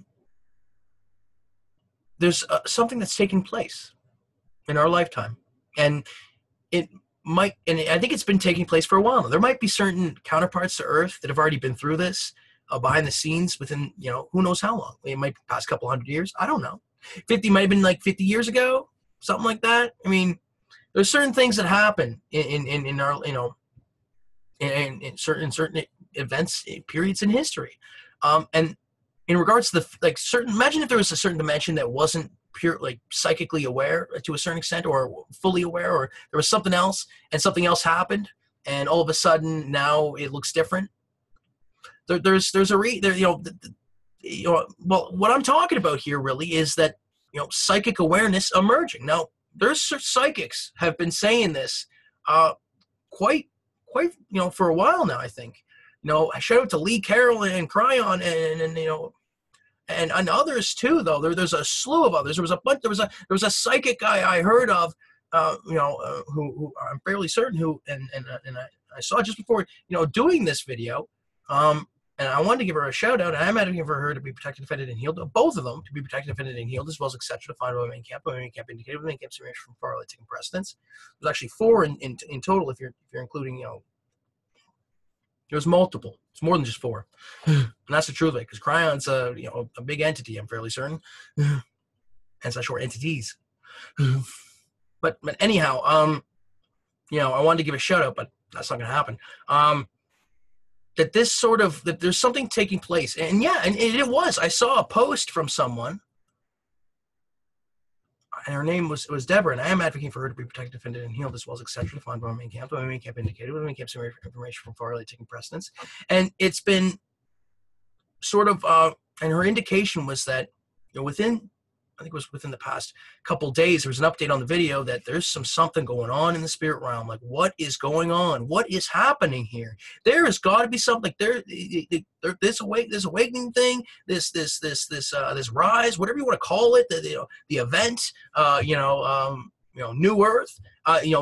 Speaker 1: there's something that's taking place in our lifetime, and it might, and I think it's been taking place for a while now. There might be certain counterparts to Earth that have already been through this behind the scenes within, who knows how long. It might be past a couple 100 years. I don't know. 50 might have been like 50 years ago, something like that. I mean, there's certain things that happen in our, in certain events, periods in history. And in regards to imagine if there was a certain dimension that wasn't pure, like psychically aware to a certain extent, or fully aware, or there was something else and something else happened, and all of a sudden now it looks different. There's well, what I'm talking about here really is that, psychic awareness emerging. Now, there's psychics have been saying this quite for a while now, I think. Shout out to Lee Carroll and Cryon and others too, though. There's a slew of others. There was a psychic guy I heard of, who I'm fairly certain and I saw just before, doing this video. And I wanted to give her a shout out. I'm advocating for her to be protected, defended, and healed. Both of them to be protected, defended, and healed, as well as etc. defined by my main camp. My main camp indicated. My main camp's information from far right taking precedence. There's actually 4 in total if you're including, there's multiple. It's more than just 4. And that's the truth of it, because Cryon's a big entity, I'm fairly certain. And such short entities. But anyhow, I wanted to give a shout out, but that's not gonna happen. That there's something taking place. And yeah, and it was. I saw a post from someone, and her name was Deborah, and I am advocating for her to be protected, defended, and healed, as well as etc. defined by my main camp. My main camp indicated. My main camp's information from far right taking precedence. And it's been sort of, and her indication was that, I think it was within the past couple days, there was an update on the video that there's something going on in the spirit realm. Like, what is going on? What is happening here? There has got to be something. This awakening thing, this rise, whatever you want to call it, the event, New Earth,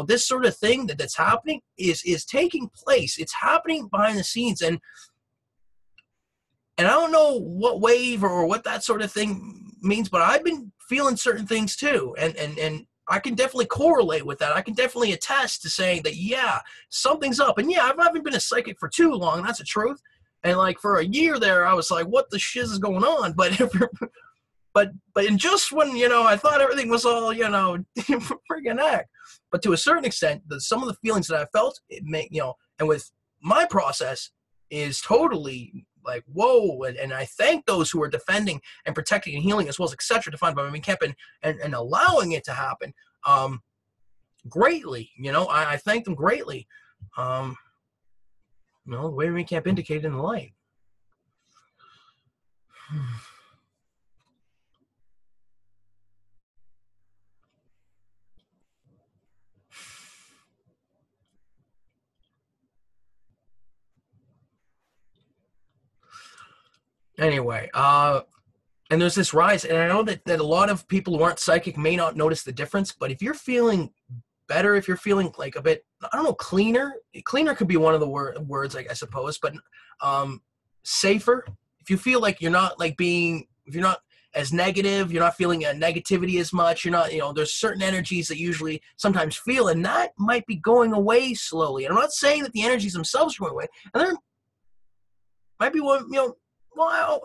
Speaker 1: this sort of thing that's happening is taking place. It's happening behind the scenes, and I don't know what wave or what that sort of thing means, but I've been feeling certain things too. And I can definitely correlate with that. I can definitely attest to saying that, yeah, something's up. And yeah, I haven't been a psychic for too long. That's the truth. And like for a year there, I was like, what the shiz is going on? But in just when, I thought everything was all, friggin' heck. But to a certain extent, some of the feelings that I felt, and with my process is totally like, whoa, and I thank those who are defending and protecting and healing, as well as etc. defined by my main camp, and allowing it to happen greatly. I thank them greatly. The way my main camp indicated in the light. Anyway, and there's this rise, and I know that a lot of people who aren't psychic may not notice the difference, but if you're feeling better, if you're feeling like a bit, I don't know, cleaner could be one of the words, I suppose, but safer, if you feel like you're not if you're not as negative, you're not feeling negativity as much, you're not, there's certain energies that usually sometimes feel, and that might be going away slowly. And I'm not saying that the energies themselves are going away, and there might be one, wow.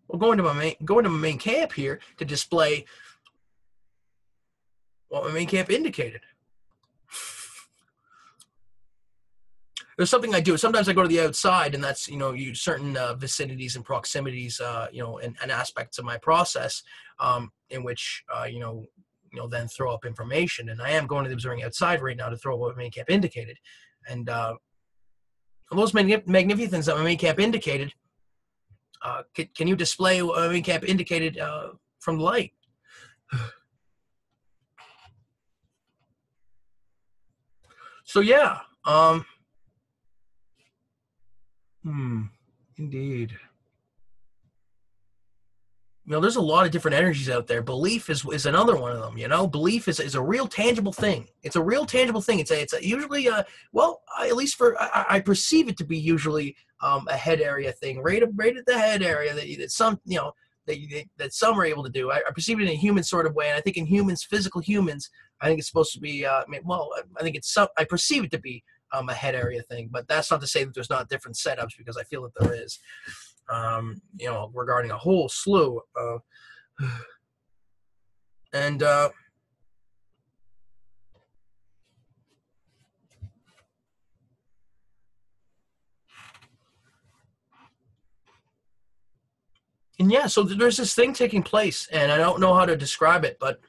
Speaker 1: Well, going to my main camp here to display what my main camp indicated. There's something I do. Sometimes I go to the outside, and that's, certain vicinities and proximities, and aspects of my process, in which, then throw up information. And I am going to the observing outside right now to throw up what my main camp indicated. And those magnificent things that my main camp indicated, Can you display what my main camp indicated from the light? So yeah, indeed. There's a lot of different energies out there. Belief is another one of them. Belief is a real tangible thing. It's a real tangible thing. It's usually at least I perceive it to be usually a head area thing, right at the head area that some that some are able to do. I perceive it in a human sort of way, and I think in humans, physical humans, I think it's supposed to be. I think it's some. I perceive it to be a head area thing, but that's not to say that there's not different setups, because I feel that there is. Regarding a whole slew of, and yeah, so there's this thing taking place, and I don't know how to describe it, but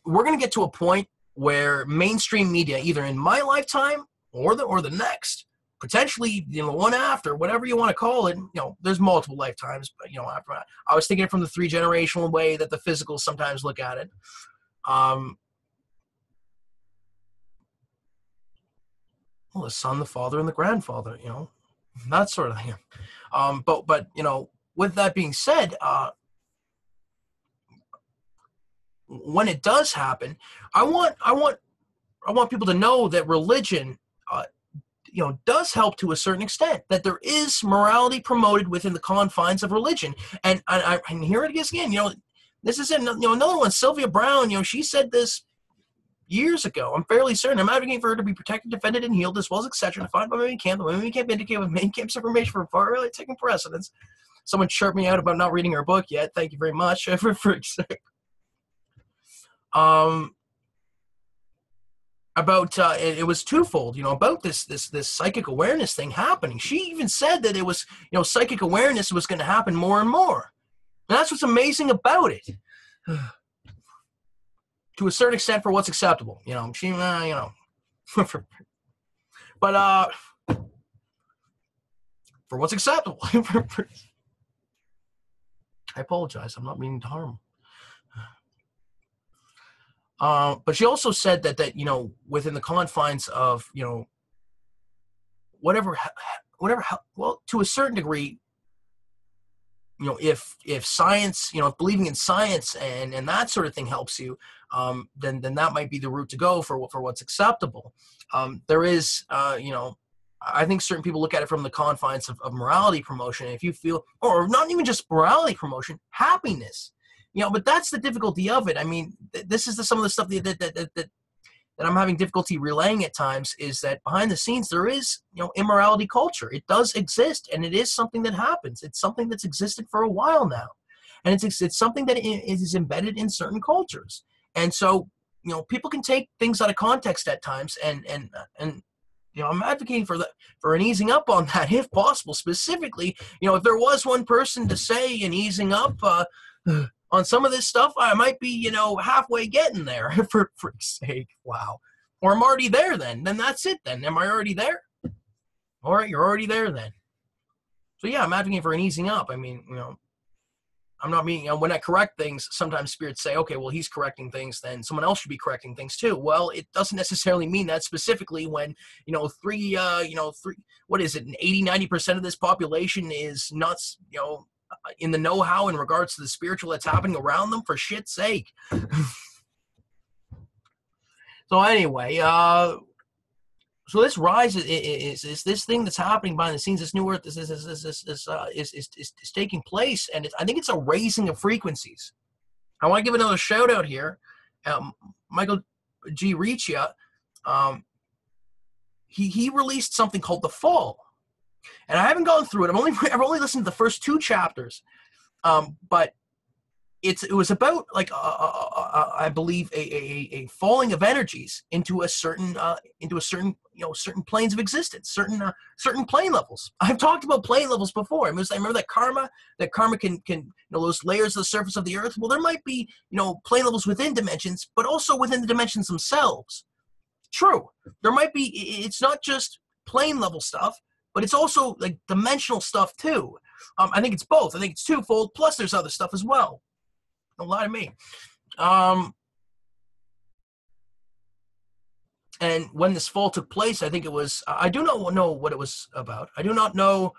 Speaker 1: we're going to get to a point where mainstream media, either in my lifetime or the next, potentially one after, whatever you want to call it, there's multiple lifetimes, but after I was thinking it from the 3-generational way that the physicals sometimes look at it. The son, the father, and the grandfather, that sort of thing. But with that being said, when it does happen, I want people to know that religion, does help to a certain extent. That there is morality promoted within the confines of religion, and here it is again. This is another one. Sylvia Brown, she said this years ago. I'm fairly certain. I'm advocating for her to be protected, defended, and healed, as well as etc. defined by main camp. The main camp indicate with main camp's information from far right taking precedence. Someone chirped me out about not reading her book yet. Thank you very much. About it was twofold, about this psychic awareness thing happening. She even said that it was, psychic awareness was going to happen more and more. And that's what's amazing about it. To a certain extent, for what's acceptable, she, but for what's acceptable. I apologize. I'm not meaning to harm. But she also said that within the confines of whatever, well, to a certain degree, if science, if believing in science and that sort of thing helps you, then that might be the route to go for what's acceptable. There is, I think certain people look at it from the confines of morality promotion. If you feel, or not even just morality promotion, happiness. But that's the difficulty of it. I mean, this is some of the stuff that I'm having difficulty relaying at times, is that behind the scenes there is, immorality culture. It does exist, and it is something that happens. It's something that's existed for a while now, and it's something that is embedded in certain cultures. And so, people can take things out of context at times, and I'm advocating for an easing up on that, if possible. Specifically, if there was one person to say an easing up on some of this stuff, I might be, halfway getting there, for freak's sake. Wow. Or I'm already there then. Then that's it then. Am I already there? All right, you're already there then. So yeah, I'm advocating for an easing up. I mean, I'm not meaning, when I correct things, sometimes spirits say, okay, well, he's correcting things, then someone else should be correcting things too. Well, it doesn't necessarily mean that, specifically when, what is it, 80-90% of this population is not, in the know-how in regards to the spiritual that's happening around them, for shit's sake. So anyway, so this rise is this thing that's happening behind the scenes. This new earth is taking place, and I think it's a raising of frequencies. I want to give another shout out here, Michael G. Riccia. He released something called The Fall. And I haven't gone through it. I've only listened to the first 2 chapters, but it was about I believe a falling of energies into a certain certain planes of existence, certain plane levels. I've talked about plane levels before. I remember that karma can those layers of the surface of the earth. Well, there might be plane levels within dimensions, but also within the dimensions themselves. True, there might be. It's not just plane level stuff, but it's also like dimensional stuff too. I think it's both. I think it's twofold. Plus, there's other stuff as well. Don't lie to me. And when this fall took place, I think it was, I do not know what it was about. I do not know.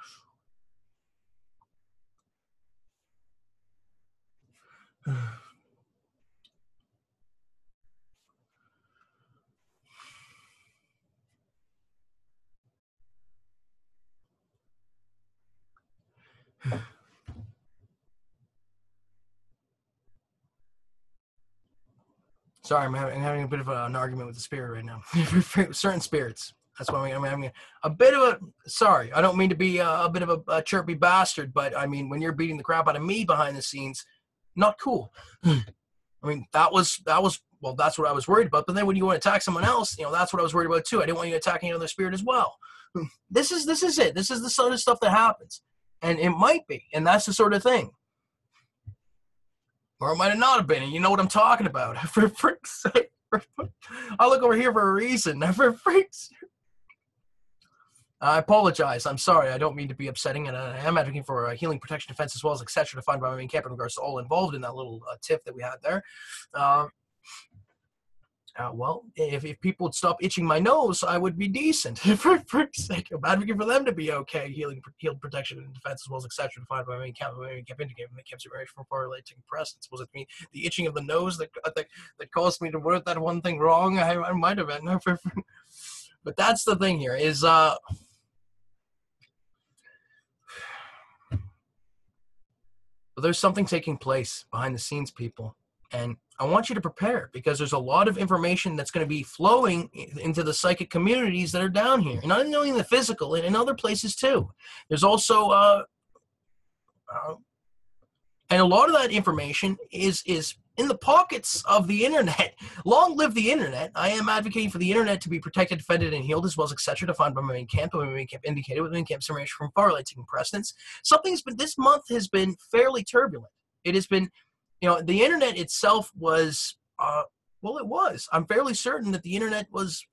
Speaker 1: Sorry, I'm having a bit of an argument with the spirit right now. Certain spirits. That's why I'm having a bit of a. Sorry, I don't mean to be a bit of a chirpy bastard, but I mean when you're beating the crap out of me behind the scenes, not cool. I mean that was well, that's what I was worried about. But then when you want to attack someone else, that's what I was worried about too. I didn't want you attacking another spirit as well. This is it. This is the sort of stuff that happens, and it might be, and that's the sort of thing. Or it might have not have been, and you know what I'm talking about. For freak's sake. I'll look over here for a reason. For freak's sake. I apologize. I'm sorry. I don't mean to be upsetting, and I am advocating for a healing, protection, defense, as well as etc. defined by my main camp in regards to all involved in that little tiff that we had there. Well, if people would stop itching my nose, I would be decent. For sake, I'm advocating for them to be okay. Healing, protection, and defense, as well as etc. defined by my main camp indicating the camp's separation from far relating presence. Was it me, the itching of the nose that caused me to word that one thing wrong? I might have been. But that's the thing here is there's something taking place behind the scenes, people, and I want you to prepare because there's a lot of information that's going to be flowing into the psychic communities that are down here, and not only in the physical, and in other places too. There's also, and a lot of that information is in the pockets of the internet. Long live the internet. I am advocating for the internet to be protected, defended, and healed, as well as etc. defined by my main camp, and my main camp indicated with main camp separation from far right taking precedence. This month has been fairly turbulent. It has been, the internet itself was, well, it was. I'm fairly certain that the internet was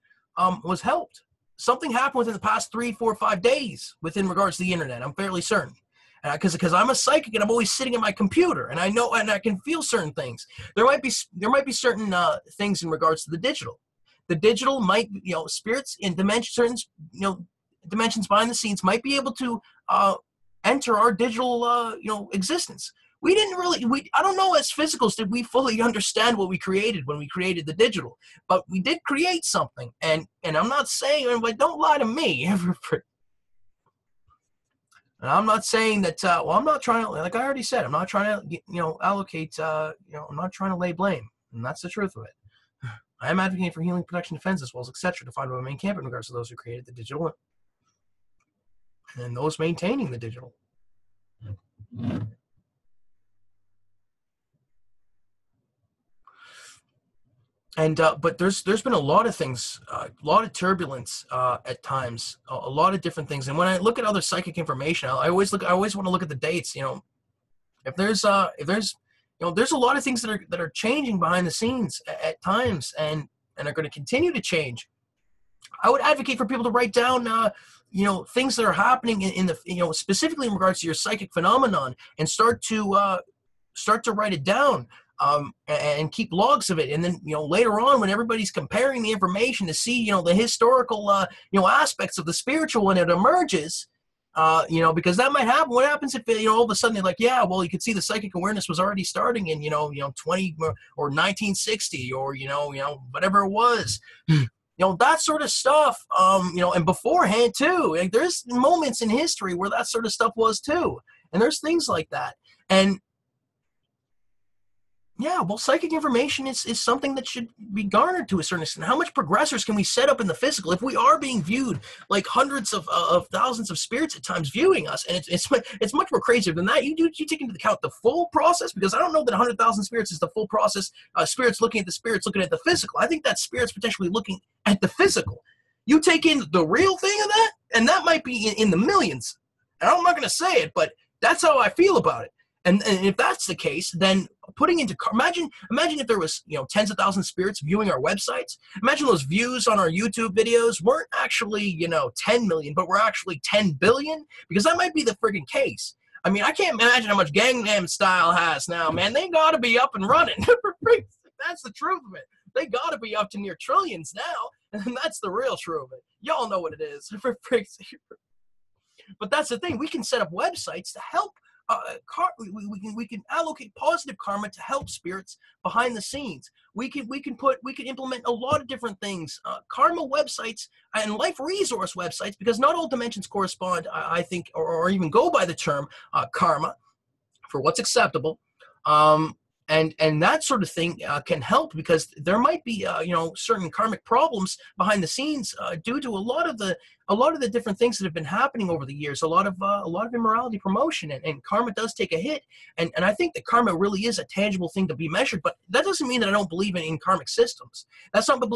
Speaker 1: helped. Something happened within the past 3, 4, 5 days within regards to the internet. I'm fairly certain. Because I'm a psychic and I'm always sitting at my computer and I know and I can feel certain things. There might be certain things in regards to the digital. The digital might, spirits in dimensions, dimensions behind the scenes might be able to enter our digital, existence. We didn't really, I don't know, as physicals, did we fully understand what we created when we created the digital, but we did create something. And I'm not saying, but don't lie to me. And I'm not saying that, I'm not trying to, like I already said, I'm not trying to, allocate, I'm not trying to lay blame. And that's the truth of it. I am advocating for healing, protection, defense, as well as etc. defined by my main camp in regards to those who created the digital and those maintaining the digital. And but there's been a lot of things, a lot of turbulence at times, a lot of different things. And when I look at other psychic information, I always want to look at the dates. If there's there's a lot of things that are changing behind the scenes at times, and are going to continue to change. I would advocate for people to write down things that are happening in the specifically in regards to your psychic phenomenon, and start to write it down. And keep logs of it, and then later on when everybody's comparing the information to see the historical aspects of the spiritual when it emerges, because that might happen. What happens if all of a sudden they're like, yeah, well, you could see the psychic awareness was already starting in 20 or 1960 or whatever it was. That sort of stuff, and beforehand too. Like, there's moments in history where that sort of stuff was too, and there's things like that. And yeah, well, psychic information is something that should be garnered to a certain extent. How much progressors can we set up in the physical if we are being viewed like hundreds of thousands of spirits at times viewing us? And it's much more crazier than that. You take into account the full process, because I don't know that 100,000 spirits is the full process. Spirits looking at the spirits looking at the physical. I think that spirits potentially looking at the physical. You take in the real thing of that, and that might be in the millions. And I'm not going to say it, but that's how I feel about it. And if that's the case, then putting into imagine if there was tens of thousands of spirits viewing our websites. Imagine those views on our YouTube videos weren't actually 10 million, but were actually 10 billion, because that might be the friggin' case. I mean, I can't imagine how much Gangnam Style has now, man. They got to be up and running. That's the truth of it. They got to be up to near trillions now, and that's the real truth of it. Y'all know what it is. But that's the thing. We can set up websites to help. We can allocate positive karma to help spirits behind the scenes. We can implement a lot of different things. Karma websites and life resource websites, because not all dimensions correspond, I think, or even go by the term karma for what's acceptable. And that sort of thing can help, because there might be certain karmic problems behind the scenes due to a lot of the different things that have been happening over the years. A lot of immorality promotion, and karma does take a hit. And I think that karma really is a tangible thing to be measured. But that doesn't mean that I don't believe in karmic systems. That's not to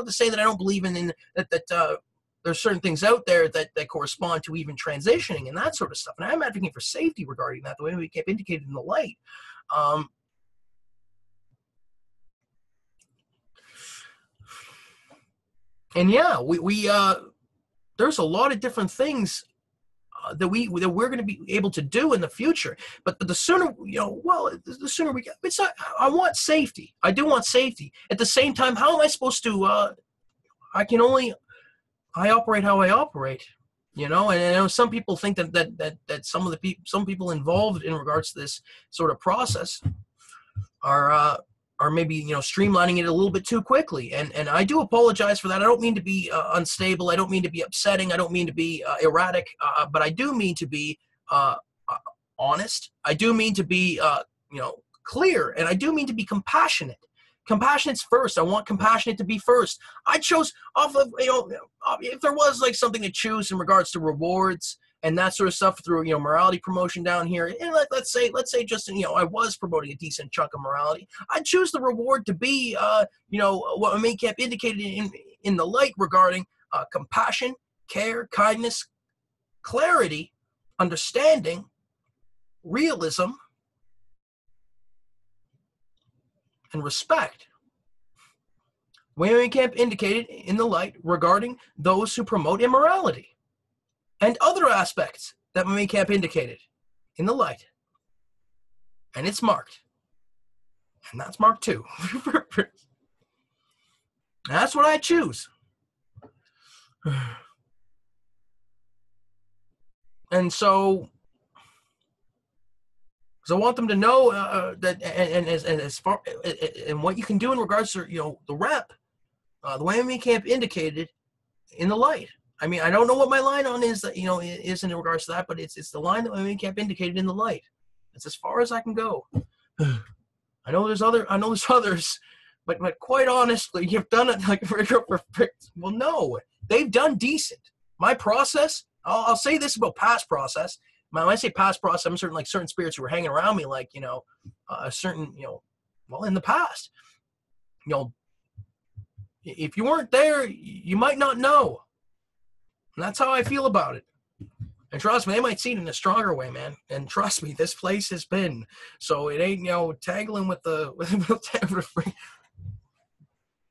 Speaker 1: say that I don't believe in that. There's certain things out there that correspond to even transitioning and that sort of stuff. And I'm advocating for safety regarding that, the way we kept indicated in the light. And yeah, there's a lot of different things that we're going to be able to do in the future. But the sooner, the sooner we get, I want safety. I do want safety. At the same time, how am I supposed to, I operate how I operate, and I know some people think that some people involved in regards to this sort of process are maybe streamlining it a little bit too quickly, and I do apologize for that. I don't mean to be unstable. I don't mean to be upsetting. I don't mean to be erratic, but I do mean to be honest. I do mean to be clear, and I do mean to be compassionate. Compassionate's first. I want compassionate to be first. I chose off of, if there was like something to choose in regards to rewards and that sort of stuff through, morality promotion down here. And let's say Justin, I was promoting a decent chunk of morality. I'd choose the reward to be, what my main camp indicated in the light regarding compassion, care, kindness, clarity, understanding, realism, and respect. Wayne Camp indicated in the light regarding those who promote immorality, and other aspects that Wayne Camp indicated in the light. And it's marked. And that's marked too. That's what I choose. And so, because I want them to know that, and as far and what you can do in regards to the rep, the way me camp indicated in the light. I mean, I don't know what my line on is that is in regards to that, but it's the line that my main camp indicated in the light. It's as far as I can go. I know there's others, but quite honestly, you've done it like well, no, they've done decent. My process, I'll say this about past process. When I say past process, I'm certain spirits who were hanging around me, like, a certain, well, in the past, if you weren't there, you might not know. And that's how I feel about it. And trust me, they might see it in a stronger way, man. And trust me, this place has been. So it ain't, tangling with the,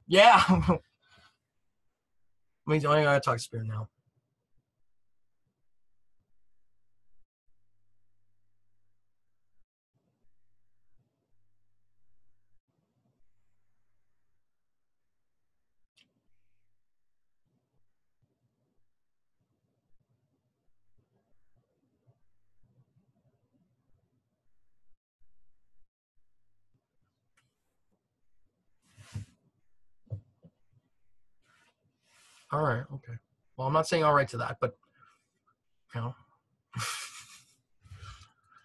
Speaker 1: yeah. I mean, I gotta talk to spirit now. All right. Okay. Well, I'm not saying all right to that, but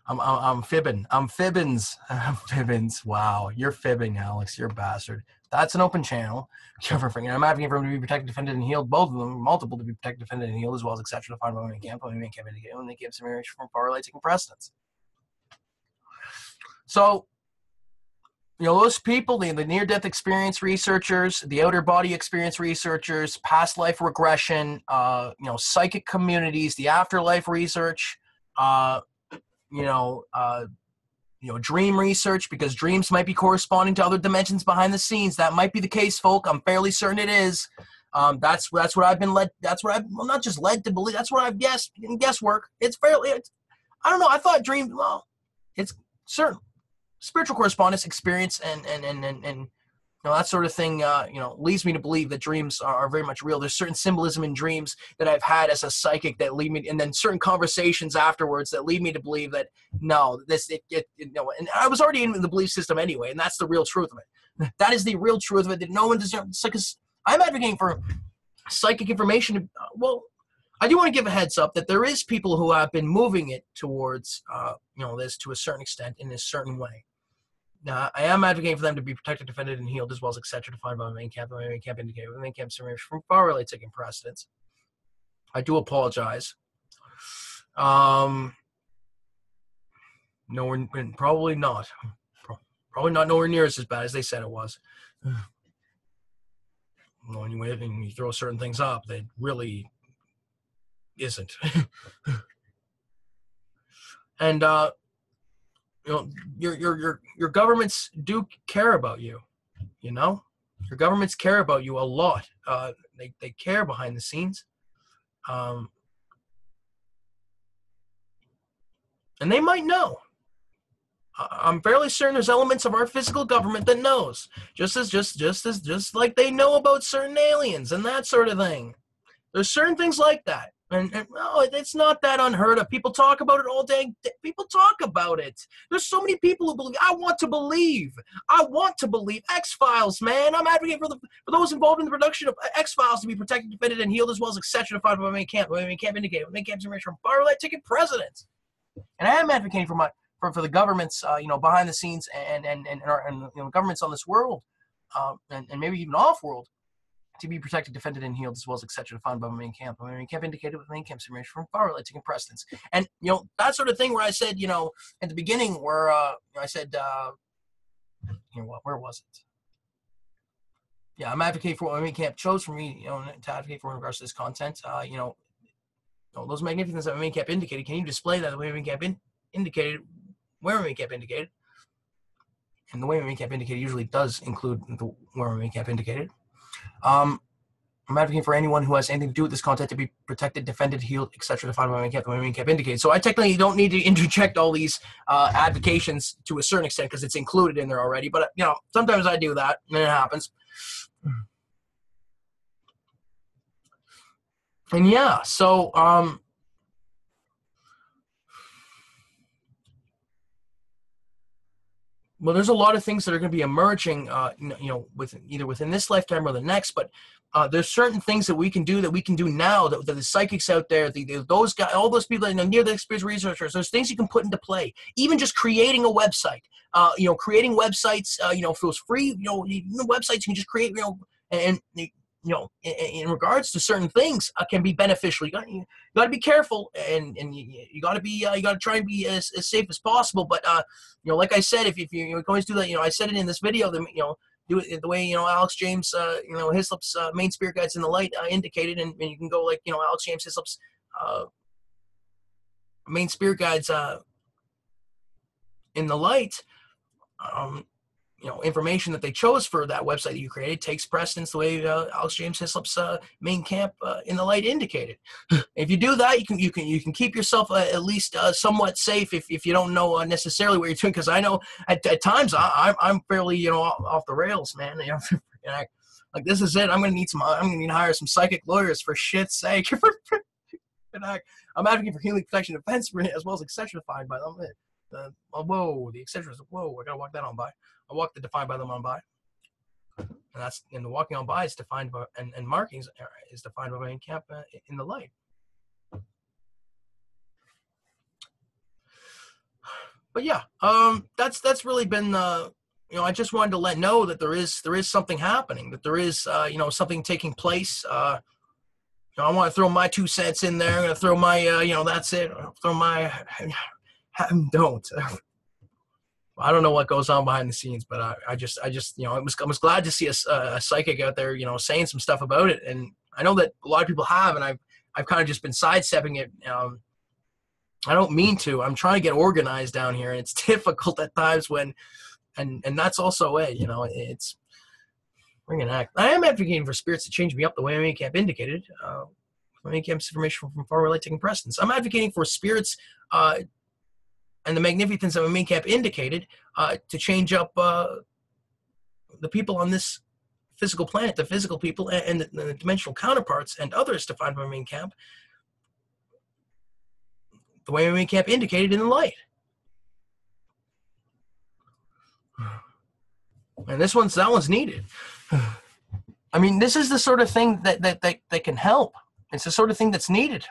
Speaker 1: I'm fibbing. I'm fibbins. I'm fibbins. Wow, you're fibbing, Alex. You're a bastard. That's an open channel. I'm advocating for him to be protected, defended, and healed. Both of them, multiple to be protected, defended, and healed, as well as exceptional defined by women camp. Women camp indicated when they give some information from power light taking precedence. So, those people, the near-death experience researchers, the outer body experience researchers, past life regression, psychic communities, the afterlife research, dream research, because dreams might be corresponding to other dimensions behind the scenes. That might be the case, folk. I'm fairly certain it is. That's what I've been led. That's what I've, well, not just led to believe. That's what I've guessed in guesswork. It's fairly. I don't know. I thought dreams. Well, it's certain spiritual correspondence experience and that sort of thing, leads me to believe that dreams are very much real. There's certain symbolism in dreams that I've had as a psychic that lead me, and then certain conversations afterwards that lead me to believe that no, and I was already in the belief system anyway, and that's the real truth of it. That is the real truth of it, that no one deserves, because I'm advocating for psychic information. Well, I do want to give a heads up that there is people who have been moving it towards, this to a certain extent in a certain way. Now, I am advocating for them to be protected, defended, and healed, as well as etc. defined by my main camp. My main camp indicated the main camp summary from far relate taking precedence. I do apologize. Nowhere, probably not. Probably not nowhere near as bad as they said it was. When you throw certain things up, that really isn't. And your governments do care about you. Your governments care about you a lot. They care behind the scenes, and they might know. I'm fairly certain there's elements of our physical government that knows, just like they know about certain aliens and that sort of thing. There's certain things like that. And it's not that unheard of. People talk about it all day. People talk about it. There's so many people who believe. I want to believe. X-Files, man. I'm advocating for those involved in the production of X-Files to be protected, defended, and healed, as well as etc. defined by my main camp. My main camp indicated. My main camp's information from far-right ticket presidents. And I am advocating for the governments, behind the scenes and governments on this world, and maybe even off-world, to be protected, defended, and healed, as well as etc. defined by my main camp. My main camp indicated with main camp's information from far-right taking precedence. And, that sort of thing where I said, at the beginning where I said, where was it? Yeah, I'm advocating for what my main camp chose for me, to advocate for in regards to this content. Those magnificent that my main camp indicated, can you display that the way my main camp indicated, where my main camp indicated? And the way my main camp indicated usually does include where my main camp indicated. I'm advocating for anyone who has anything to do with this content to be protected, defended, healed, etc. defined by my main camp indicated. So I technically don't need to interject all these advocations to a certain extent because it's included in there already. But sometimes I do that, and it happens. And yeah, so well, there's a lot of things that are going to be emerging, within this lifetime or the next. But there's certain things that we can do now. That the psychics out there, those guys, all those people, near the experienced researchers, there's things you can put into play. Even just creating a website, creating websites, if it was free, websites you can just create, and in regards to certain things, can be beneficial. You got to be careful, and you got to try and be as safe as possible. But like I said, if you're going to do that, I said it in this video, then do it the way Alex James, Hislop's main spirit guides in the light indicated, and you can go like Alex James Hislop's main spirit guides in the light. Information that they chose for that website that you created takes precedence the way Alex James Hislop's main camp in the light indicated. If you do that, you can keep yourself at least somewhat safe if you don't know necessarily what you're doing. Because I know at times I'm fairly off the rails, man. Like this is it. I'm gonna need to hire some psychic lawyers for shit's sake. I'm advocating for healing, protection, defense, as well as etc. defined by them. The etc. Whoa, I gotta walk that on by. I walk the defined by them on by, and the walking on by is defined by and markings is defined by my main camp in the light. But yeah, that's really been I just wanted to let know that there is something happening, that there is something taking place. I want to throw my 2 cents in there. I'm gonna throw my that's it. I'll throw my don't. I don't know what goes on behind the scenes, but I was glad to see a psychic out there, saying some stuff about it. And I know that a lot of people have, and I've kind of just been sidestepping it. I don't mean to. I'm trying to get organized down here, and it's difficult at times and that's also it. It's Bring an act. I am advocating for spirits to change me up the way my main camp indicated. My main camp's information from far light taking precedence. I'm advocating for spirits and the magnificence of my main camp indicated to change up the people on this physical planet, the physical people and the dimensional counterparts and others to find my main camp the way my main camp indicated in the light. And that one's needed. I mean, this is the sort of thing that can help. It's the sort of thing that's needed.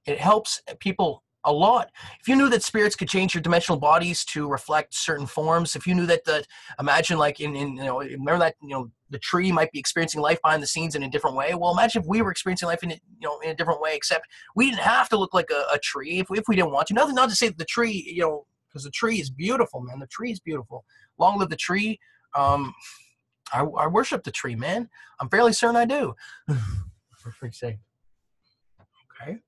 Speaker 1: It helps people a lot. If you knew that spirits could change your dimensional bodies to reflect certain forms, if you knew that imagine like remember that the tree might be experiencing life behind the scenes in a different way. Well, imagine if we were experiencing life in a different way, except we didn't have to look like a tree if we didn't want to. Not to say that the tree, because the tree is beautiful, man. The tree is beautiful. Long live the tree. I worship the tree, man. I'm fairly certain I do. For freak's sake. Okay.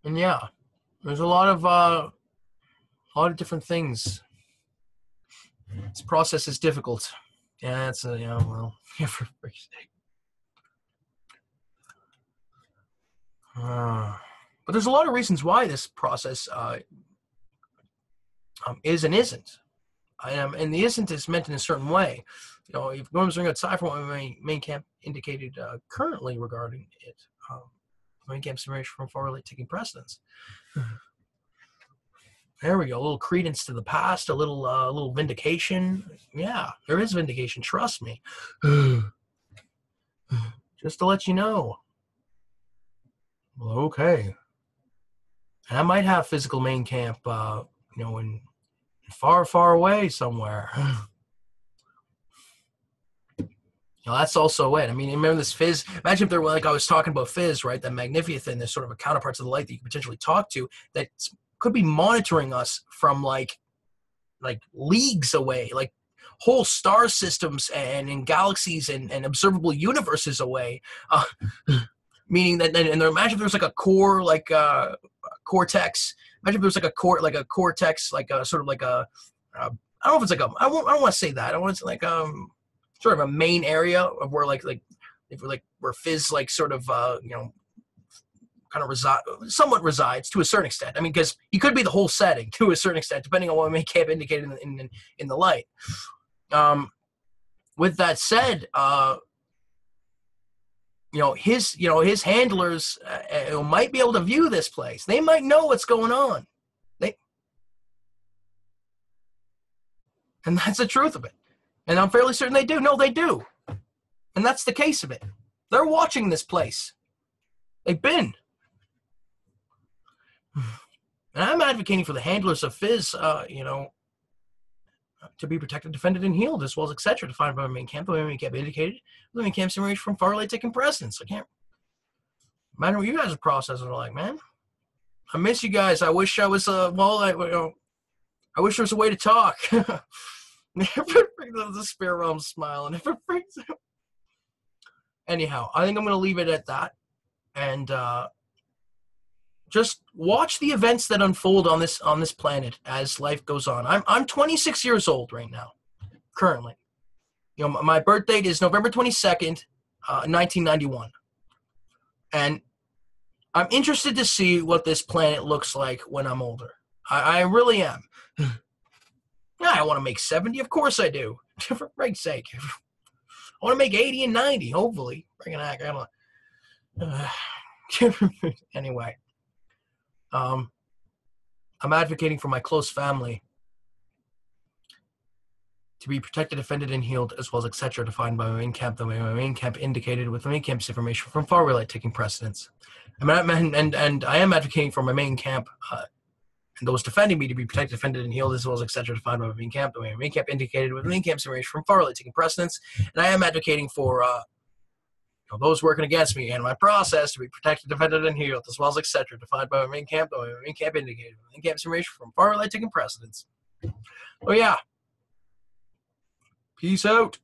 Speaker 1: And yeah, there's a lot of different things. This process is difficult. Yeah, it's for freak's sake. But there's a lot of reasons why this process is and isn't. And the isn't is meant in a certain way. If going outside from what my main camp indicated currently regarding it, main camp's information from far late taking precedence. There we go. A little credence to the past, a little vindication. Yeah, there is vindication. Trust me. Just to let you know. Well, okay. And I might have physical main camp, in far, far away somewhere. That's also it. I mean, remember this Fizz? Imagine if there were, like I was talking about Fizz, right? That magnificent, there's sort of a counterparts of the light that you could potentially talk to that could be monitoring us from like leagues away, like whole star systems and in galaxies and observable universes away. Meaning that, and imagine if there's like a core, like cortex. Imagine if there's like a cortex, like a sort of like a, I don't know if it's like I don't want to say that. I want it to like sort of a main area of where where Fizz like sort of kind of somewhat resides to a certain extent. I mean, because he could be the whole setting to a certain extent, depending on what may have indicated in the light. With that said, his handlers might be able to view this place. They might know what's going on. And that's the truth of it. And I'm fairly certain they do. No, they do. And that's the case of it. They're watching this place. They've been. And I'm advocating for the handlers of Fizz, to be protected, defended, and healed, as well as etc. defined by my main camp. The way my main camp indicated. The main camp's emerged from far late taking precedence. I can't imagine what you guys' processes are like, man. I miss you guys. I wish I was I wish there was a way to talk. The spirit realm smiling. Anyhow, I think I'm going to leave it at that, and just watch the events that unfold on this planet as life goes on. I'm 26 years old right now, currently. My birth date is November 22nd, 1991, and I'm interested to see what this planet looks like when I'm older. I really am. Yeah, I want to make 70. Of course I do. For Christ's sake. I want to make 80 and 90, hopefully. Anyway. I'm advocating for my close family to be protected, defended, and healed, as well as etc. defined by my main camp, the way my main camp indicated with my main camp's information from far light taking precedence. And I am advocating for my main camp and those defending me to be protected, defended, and healed, as well as etc. defined by my main camp, the way my main camp indicated with my main camp's information from far light taking precedence. And I am advocating for those working against me and my process to be protected, defended, and healed, as well as etc. defined by my main camp, the way my main camp indicated with my main camp's information from far light taking precedence. Oh yeah. Peace out.